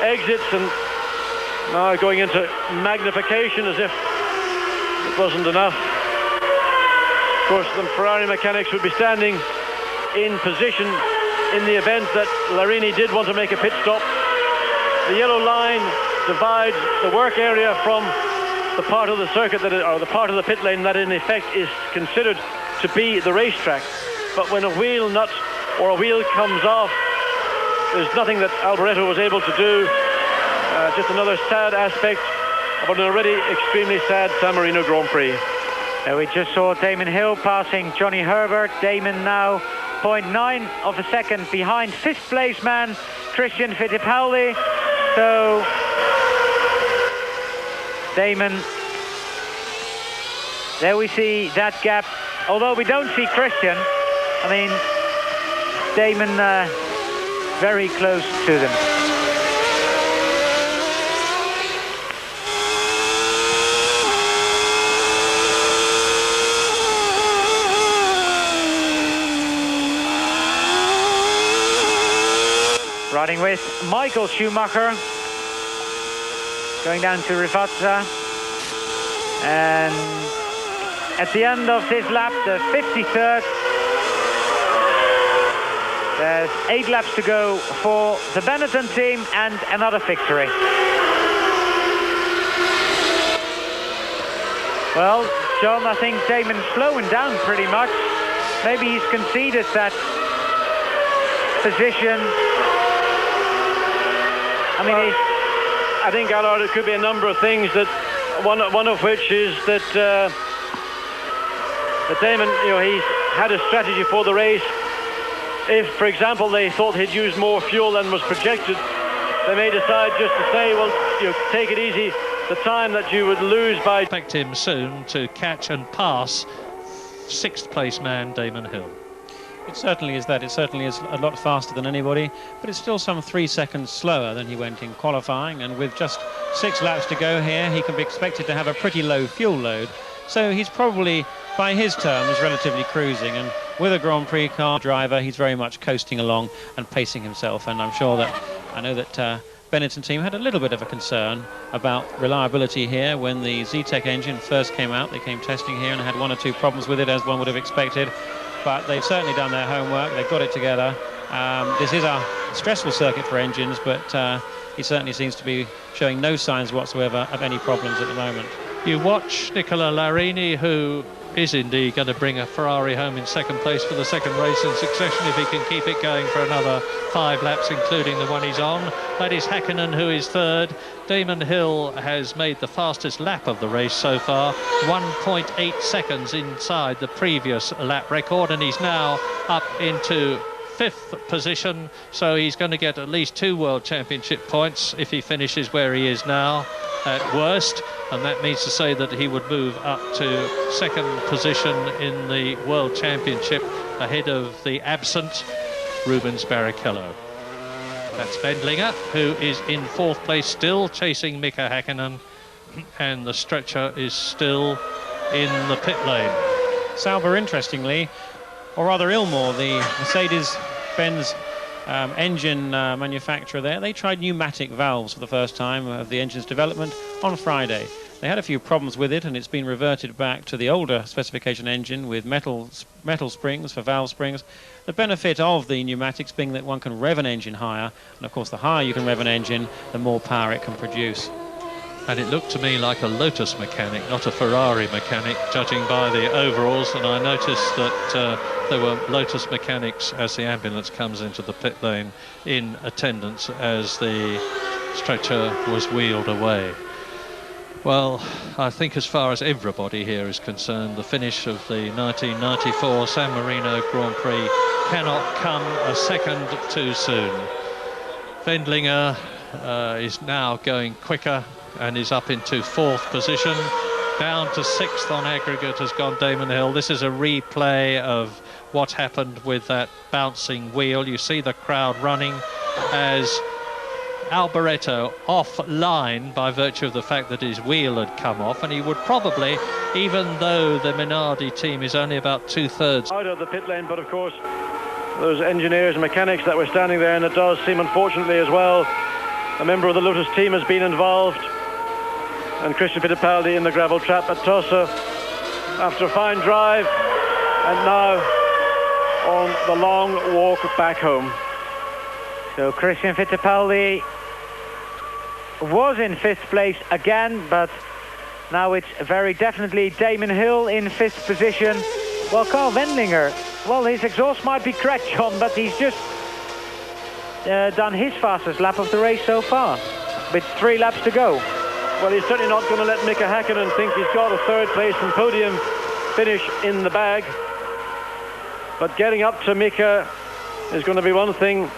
exits, and now going into magnification as if it wasn't enough. Of course, the Ferrari mechanics would be standing in position in the event that Larini did want to make a pit stop. The yellow line divides the work area from the part of the circuit or the part of the pit lane that in effect is considered to be the racetrack. But when a wheel nut or a wheel comes off, there's nothing that Alboretto was able to do. Just another sad aspect of an already extremely sad San Marino Grand Prix. We just saw Damon Hill passing Johnny Herbert. Damon now 0.9 of a second behind 5th place man Christian Fittipaldi. So Damon, there we see that gap. Although we don't see Christian, I mean, Damon very close to them. Riding with Michael Schumacher, going down to Rivazza, and at the end of this lap, the 53rd, there's 8 laps to go for the Benetton team and another victory. Well, John, I think Damon's slowing down pretty much. Maybe he's conceded that position. I mean, I think, Allard, it could be a number of things. That one of which is that that Damon, you know, he's had a strategy for the race. If, for example, they thought he'd use more fuel than was projected, they may decide just to say, well, you know, take it easy. The time that you would lose by... Expect him soon to catch and pass sixth place man Damon Hill. It certainly is that. It certainly is a lot faster than anybody, but it's still some 3 seconds slower than he went in qualifying, and with just 6 laps to go here, he can be expected to have a pretty low fuel load. So he's probably, by his terms, relatively cruising, and with a Grand Prix car driver, he's very much coasting along and pacing himself, and I know that Benetton team had a little bit of a concern about reliability here when the Z-Tech engine first came out. They came testing here and had 1 or 2 problems with it, as one would have expected. But they've certainly done their homework. They've got it together. This is a stressful circuit for engines, but he certainly seems to be showing no signs whatsoever of any problems at the moment. You watch Nicola Larini, who is indeed going to bring a Ferrari home in second place for the second race in succession if he can keep it going for another 5 laps, including the one he's on. That is Häkkinen, who is third. Damon Hill has made the fastest lap of the race so far, 1.8 seconds inside the previous lap record, and he's now up into 5th position, so he's going to get at least 2 World Championship points if he finishes where he is now at worst, and that means to say that he would move up to 2nd position in the World Championship ahead of the absent Rubens Barrichello. That's Wendlinger, who is in 4th place still, chasing Mika Häkkinen, and the stretcher is still in the pit lane. Sauber, interestingly, or rather Ilmor, the Mercedes-Benz engine manufacturer there, they tried pneumatic valves for the first time of the engine's development on Friday. They had a few problems with it, and it's been reverted back to the older specification engine with metal springs for valve springs. The benefit of the pneumatics being that one can rev an engine higher, and of course the higher you can rev an engine, the more power it can produce. And it looked to me like a Lotus mechanic, not a Ferrari mechanic, judging by the overalls. And I noticed that there were Lotus mechanics as the ambulance comes into the pit lane in attendance as the stretcher was wheeled away. Well, I think as far as everybody here is concerned, the finish of the 1994 San Marino Grand Prix cannot come a second too soon. Wendlinger is now going quicker and is up into 4th position. Down to 6th on aggregate has gone Damon Hill. This is a replay of what happened with that bouncing wheel. You see the crowd running as Alboreto offline by virtue of the fact that his wheel had come off, and he would probably, even though the Minardi team is only about 2/3 out of the pit lane, but of course those engineers and mechanics that were standing there, and it does seem unfortunately as well a member of the Lotus team has been involved, and Christian Fittipaldi in the gravel trap at Tossa after a fine drive, and now on the long walk back home. So Christian Fittipaldi was in 5th place again, but now it's very definitely Damon Hill in 5th position. Well, Carl Wendlinger, well, his exhaust might be cracked, John, but he's just done his fastest lap of the race so far, with 3 laps to go. Well, he's certainly not going to let Mika Häkkinen think he's got a 3rd place and podium finish in the bag. But getting up to Mika is going to be one thing.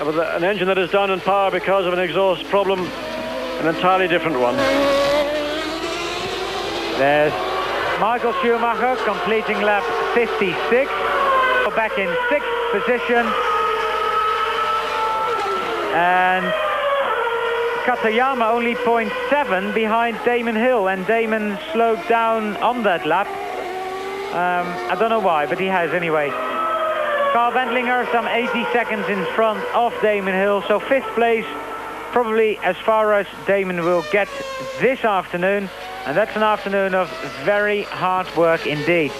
With an engine that is down in power because of an exhaust problem, an entirely different one. There's Michael Schumacher completing lap 56, back in 6th position. And Katayama only 0.7 behind Damon Hill, and Damon slowed down on that lap. I don't know why, but he has anyway. Carl Wendlinger some 80 seconds in front of Damon Hill, so 5th place probably as far as Damon will get this afternoon, and that's an afternoon of very hard work indeed.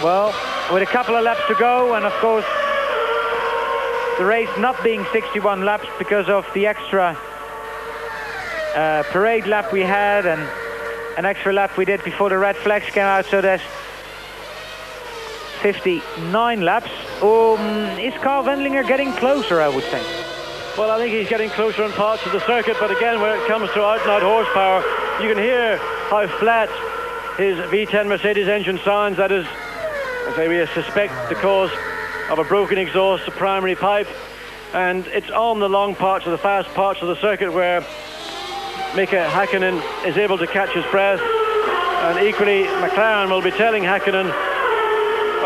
Well, with a couple of laps to go, and of course the race not being 61 laps because of the extra parade lap we had and an extra lap we did before the red flags came out, so there's 59 laps. Is Carl Wendlinger getting closer, I would think? Well, I think he's getting closer in parts of the circuit, but again, when it comes to out-and-out horsepower, You can hear how flat his V10 Mercedes engine sounds. That is, as we suspect, the cause of a broken exhaust, the primary pipe. And it's on the long parts of the fast parts of the circuit where Mika Häkkinen is able to catch his breath. And equally, McLaren will be telling Häkkinen,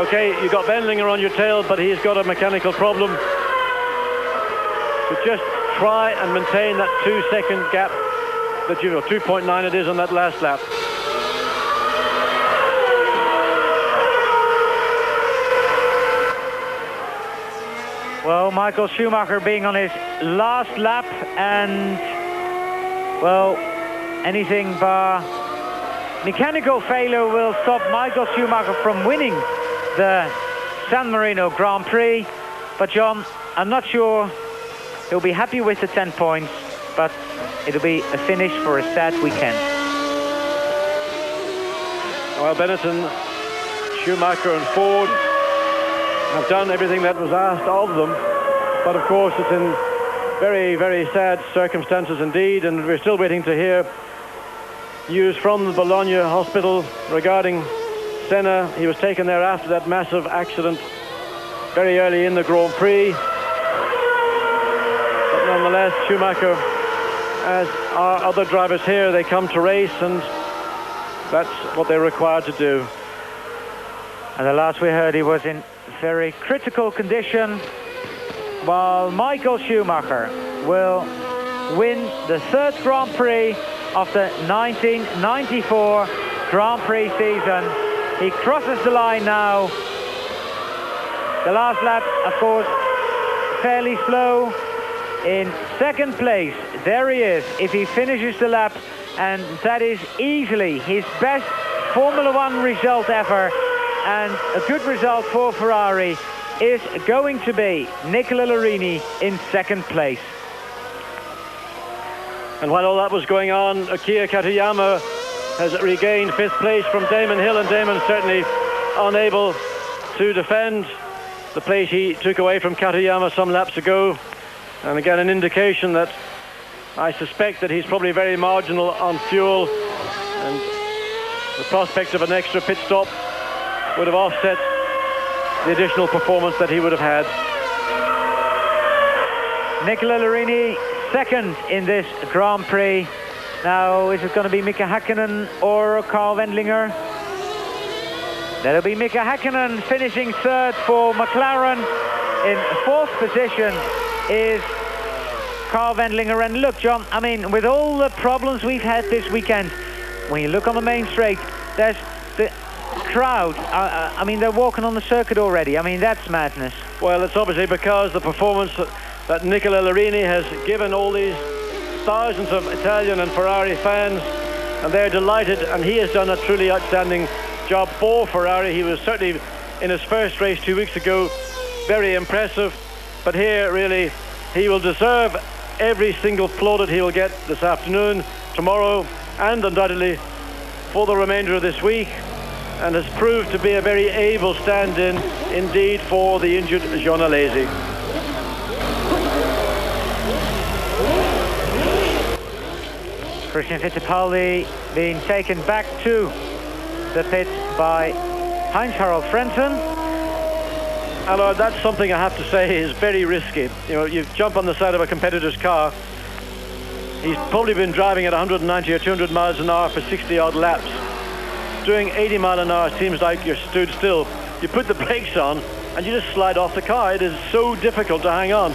okay, you got Wendlinger on your tail, but he's got a mechanical problem. So just try and maintain that 2-second gap that 2.9 it is on that last lap. Well, Michael Schumacher being on his last lap, and well, anything but mechanical failure will stop Michael Schumacher from winning the San Marino Grand Prix. But John, I'm not sure he'll be happy with the 10 points, but it'll be a finish for a sad weekend. Well, Benetton, Schumacher and Ford have done everything that was asked of them, but of course it's in very, very sad circumstances indeed, and we're still waiting to hear news from the Bologna hospital regarding Senna. He was taken there after that massive accident very early in the Grand Prix, but nonetheless Schumacher, as our other drivers here, they come to race, and that's what they're required to do. And the last we heard, he was in very critical condition, while Michael Schumacher will win the third Grand Prix of the 1994 Grand Prix season. He crosses the line now. The last lap, of course, fairly slow. In second place, there he is, if he finishes the lap, and that is easily his best Formula One result ever. And a good result for Ferrari is going to be Nicola Larini in second place. And while all that was going on, Akira Katayama has regained 5th place from Damon Hill, and Damon certainly unable to defend the place he took away from Katayama some laps ago. And again, an indication that I suspect that he's probably very marginal on fuel, and the prospect of an extra pit stop would have offset the additional performance that he would have had. Nicola Larini second in this Grand Prix. Now, is it going to be Mika Häkkinen or Carl Wendlinger? That'll be Mika Häkkinen finishing third for McLaren. In fourth position is Carl Wendlinger. And look, John, I mean, with all the problems we've had this weekend, when you look on the main straight, there's the crowd. I mean, they're walking on the circuit already. I mean, that's madness. Well, it's obviously because the performance that Nicola Larini has given all these thousands of Italian and Ferrari fans, and they're delighted, and he has done a truly outstanding job for Ferrari. He was certainly, in his first race 2 weeks ago, very impressive, but here really he will deserve every single plaudit he will get this afternoon, tomorrow, and undoubtedly for the remainder of this week, and has proved to be a very able stand-in indeed for the injured Jean Alesi. Christian Fittipaldi being taken back to the pit by Heinz-Harald Frentzen. And that's something I have to say is very risky. You know, you jump on the side of a competitor's car. He's probably been driving at 190 or 200 miles an hour for 60 odd laps. Doing 80 mile an hour seems like you're stood still. You put the brakes on and you just slide off the car. It is so difficult to hang on.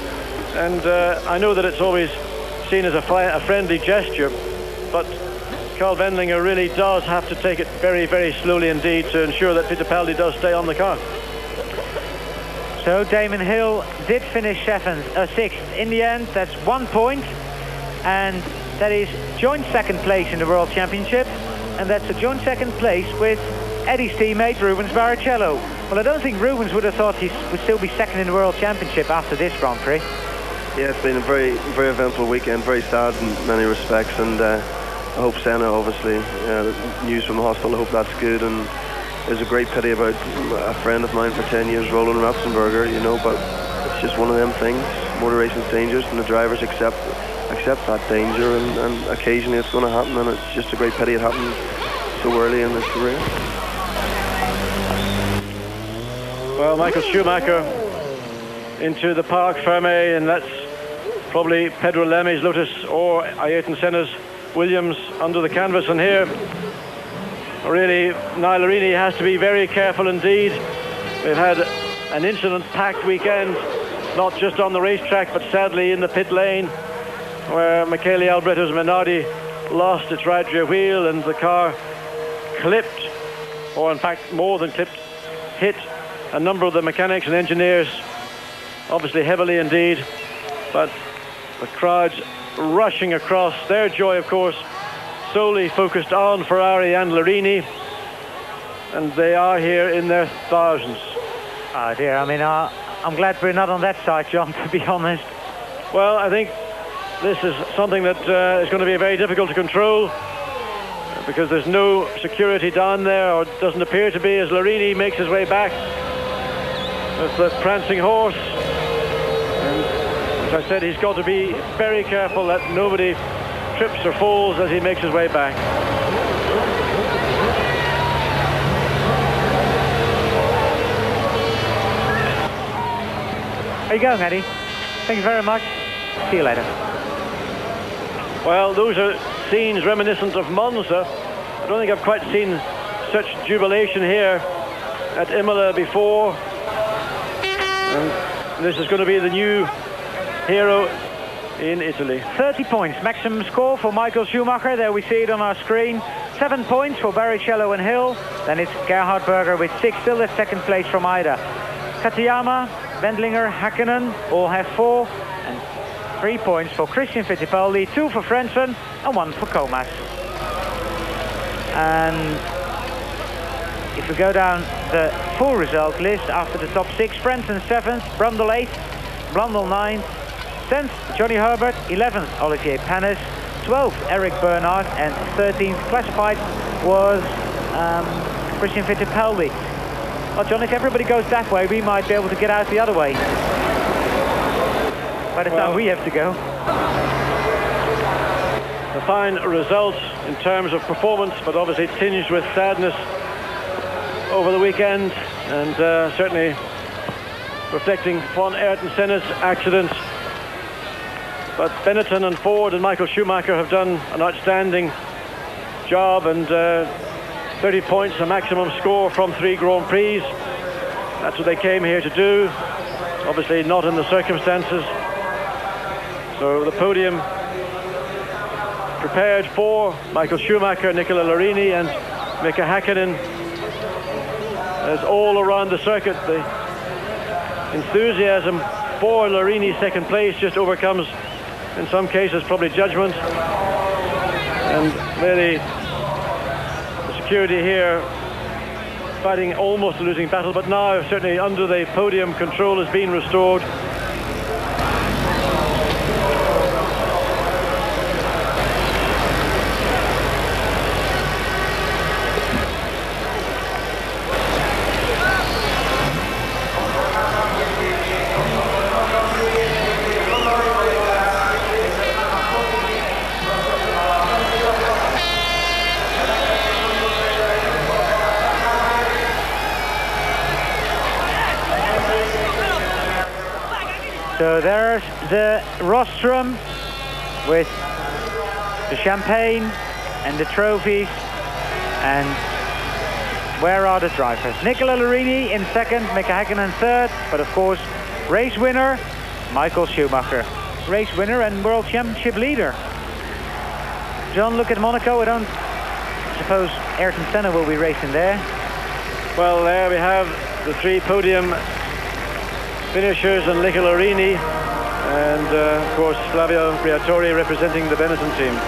And I know that it's always seen as a friendly gesture, but Carl Wendlinger really does have to take it very, very slowly indeed to ensure that Fittipaldi does stay on the car. So Damon Hill did finish sixth in the end. That's 1 point, and that is joint second place in the World Championship, and that's a joint second place with Eddie's teammate Rubens Barrichello. Well, I don't think Rubens would have thought he would still be second in the World Championship after this Grand Prix. Yeah, it's been a very, very eventful weekend, very sad in many respects, and I hope Senna, obviously, news from the hospital, I hope that's good, and there's a great pity about a friend of mine for 10 years, Roland Ratzenberger, you know, but it's just one of them things. motor racing's dangerous, and the drivers accept that danger, and occasionally it's going to happen, and it's just a great pity it happened so early in his career. Well, Michael Schumacher into the Parc Fermé, and that's probably Pedro Lemi's Lotus or Ayrton Senna's Williams under the canvas. And here, really, Niall Larini has to be very careful indeed. We've had an incident-packed weekend, not just on the racetrack, but sadly in the pit lane, where Michele Alboretto's Minardi lost its right rear wheel, and the car clipped, or in fact more than clipped, hit a number of the mechanics and engineers, obviously heavily indeed. But the crowds rushing across, their joy of course solely focused on Ferrari and Larini, and they are here in their thousands. Oh dear, I mean, I'm glad we're not on that side, John, to be honest. Well, I think this is something that is going to be very difficult to control, because there's no security down there, or doesn't appear to be, as Larini makes his way back with the prancing horse. And as I said, he's got to be very careful that nobody trips or falls as he makes his way back. There you go, Eddie. Thank you very much. See you later. Well, those are scenes reminiscent of Monza. I don't think I've quite seen such jubilation here at Imola before. And this is going to be the new hero in Italy. 30 points, maximum score for Michael Schumacher. There we see it on our screen. 7 points for Barrichello and Hill. Then it's Gerhard Berger with 6, still left second place from Ida. Katayama, Wendlinger, Hakkinen all have 4. And 3 points for Christian Fittipaldi, 2 for Frentzen and 1 for Comas. And if we go down the full result list after the top 6, Frentzen 7th, Brundle 8th, Blundell 9th, 10th Johnny Herbert, 11th Olivier Panis, 12th Eric Bernard, and 13th classified was Christian Fittipaldi. Well, John, if everybody goes that way, we might be able to get out the other way by the time we have to go. A fine result in terms of performance, but obviously tinged with sadness over the weekend, and certainly reflecting upon Ayrton Senna's accident. But Benetton and Ford and Michael Schumacher have done an outstanding job, and 30 points, a maximum score from 3 Grand Prix. That's what they came here to do. Obviously not in the circumstances. So the podium prepared for Michael Schumacher, Nicola Larini and Mika Hakkinen. As all around the circuit, the enthusiasm for Larini's second place just overcomes, in some cases, probably judgment. And really, the security here fighting almost a losing battle, but now certainly under the podium, control has been restored. So there's the rostrum with the champagne and the trophies. And where are the drivers? Nicola Larini in second, Mika Hakkinen third, but of course race winner Michael Schumacher, race winner and world championship leader. John, look at Monaco. I don't suppose Ayrton Senna will be racing there. Well, there we have the 3 podium finishers, and Nicola Larini, and of course Flavio Briatore representing the Benetton team.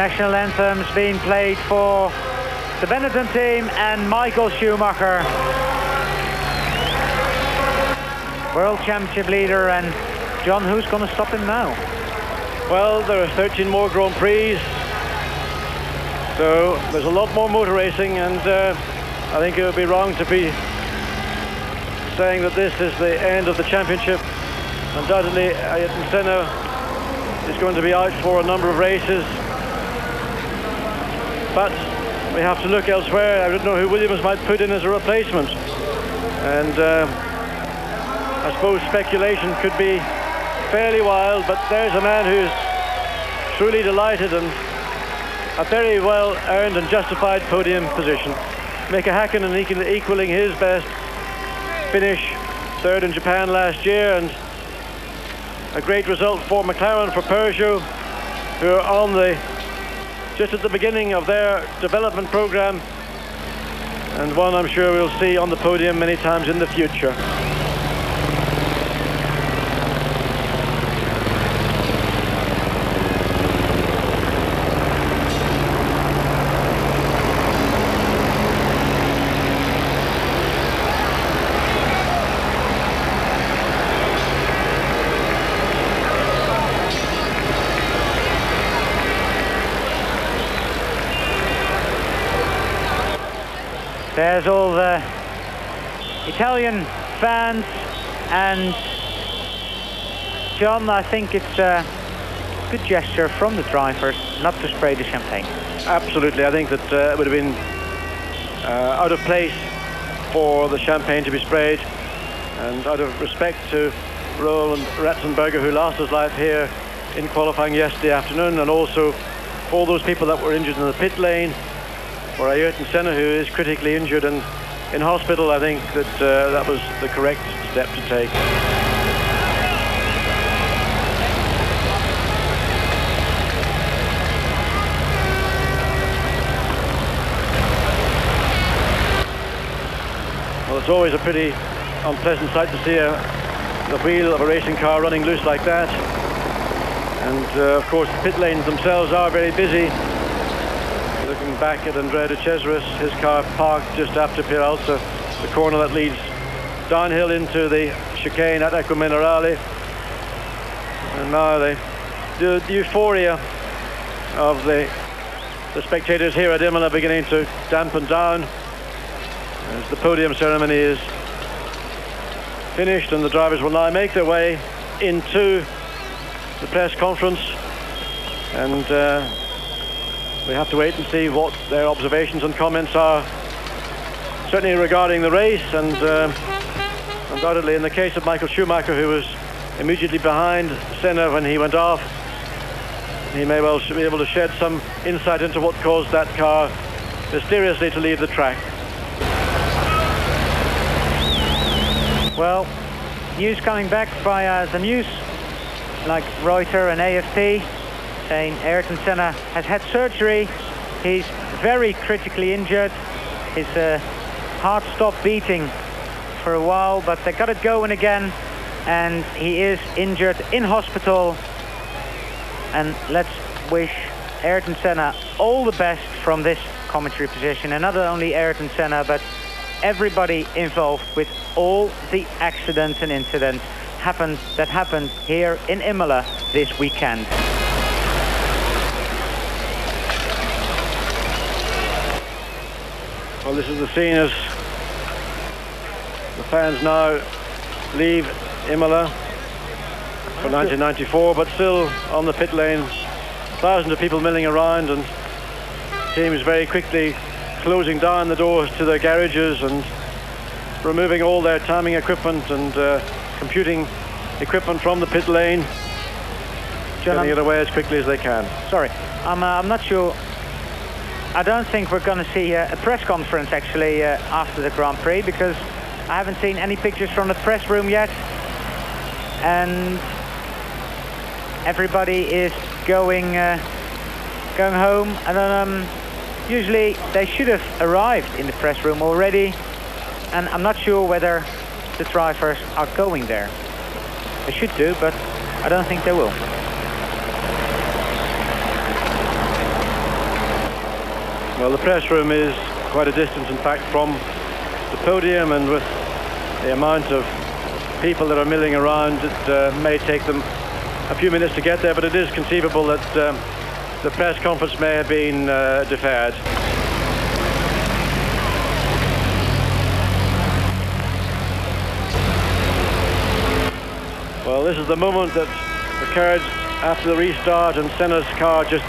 national anthem's being played for the Benetton team and Michael Schumacher, World Championship leader. And John, who's going to stop him now? Well, there are 13 more Grand Prix, so there's a lot more motor racing, and I think it would be wrong to be saying that this is the end of the championship. Undoubtedly, Ayrton Senna is going to be out for a number of races, but we have to look elsewhere. I don't know who Williams might put in as a replacement, and I suppose speculation could be fairly wild, but there's a man who's truly delighted and a very well earned and justified podium position. Mika Häkkinen equaling his best finish, third in Japan last year, and a great result for McLaren, for Peugeot, who are on just at the beginning of their development program, and one I'm sure we'll see on the podium many times in the future. There's all the Italian fans, and John, I think it's a good gesture from the drivers not to spray the champagne. Absolutely, I think that it would have been out of place for the champagne to be sprayed, and out of respect to Roland Ratzenberger, who lost his life here in qualifying yesterday afternoon, and also for all those people that were injured in the pit lane, for Ayrton Senna, who is critically injured and in hospital, I think that that was the correct step to take. Well, it's always a pretty unpleasant sight to see the wheel of a racing car running loose like that. And of course the pit lanes themselves are very busy. Looking back at Andrea de Cesaris, his car parked just after Peralta, the corner that leads downhill into the chicane at Eco Minerale. And now the euphoria of the spectators here at Imola beginning to dampen down as the podium ceremony is finished, and the drivers will now make their way into the press conference, and we have to wait and see what their observations and comments are, certainly regarding the race, and undoubtedly in the case of Michael Schumacher, who was immediately behind Senna when he went off, he may well be able to shed some insight into what caused that car mysteriously to leave the track. Well, news coming back via the news like Reuters and AFP saying Ayrton Senna has had surgery. He's very critically injured. His heart stopped beating for a while, but they got it going again, and he is injured in hospital. And let's wish Ayrton Senna all the best from this commentary position, and not only Ayrton Senna, but everybody involved with all the accidents and incidents that happened here in Imola this weekend. Well, this is the scene as the fans now leave Imola for 1994, but still on the pit lane, thousands of people milling around, and teams very quickly closing down the doors to their garages and removing all their timing equipment and computing equipment from the pit lane, getting it away as quickly as they can. Sorry, I'm not sure. I don't think we're going to see a press conference actually after the Grand Prix, because I haven't seen any pictures from the press room yet, and everybody is going home, and usually they should have arrived in the press room already, and I'm not sure whether the drivers are going there. They should do, but I don't think they will. Well, the press room is quite a distance, in fact, from the podium, and with the amount of people that are milling around, it may take them a few minutes to get there, but it is conceivable that the press conference may have been deferred. Well, this is the moment that occurred after the restart, and Senna's car just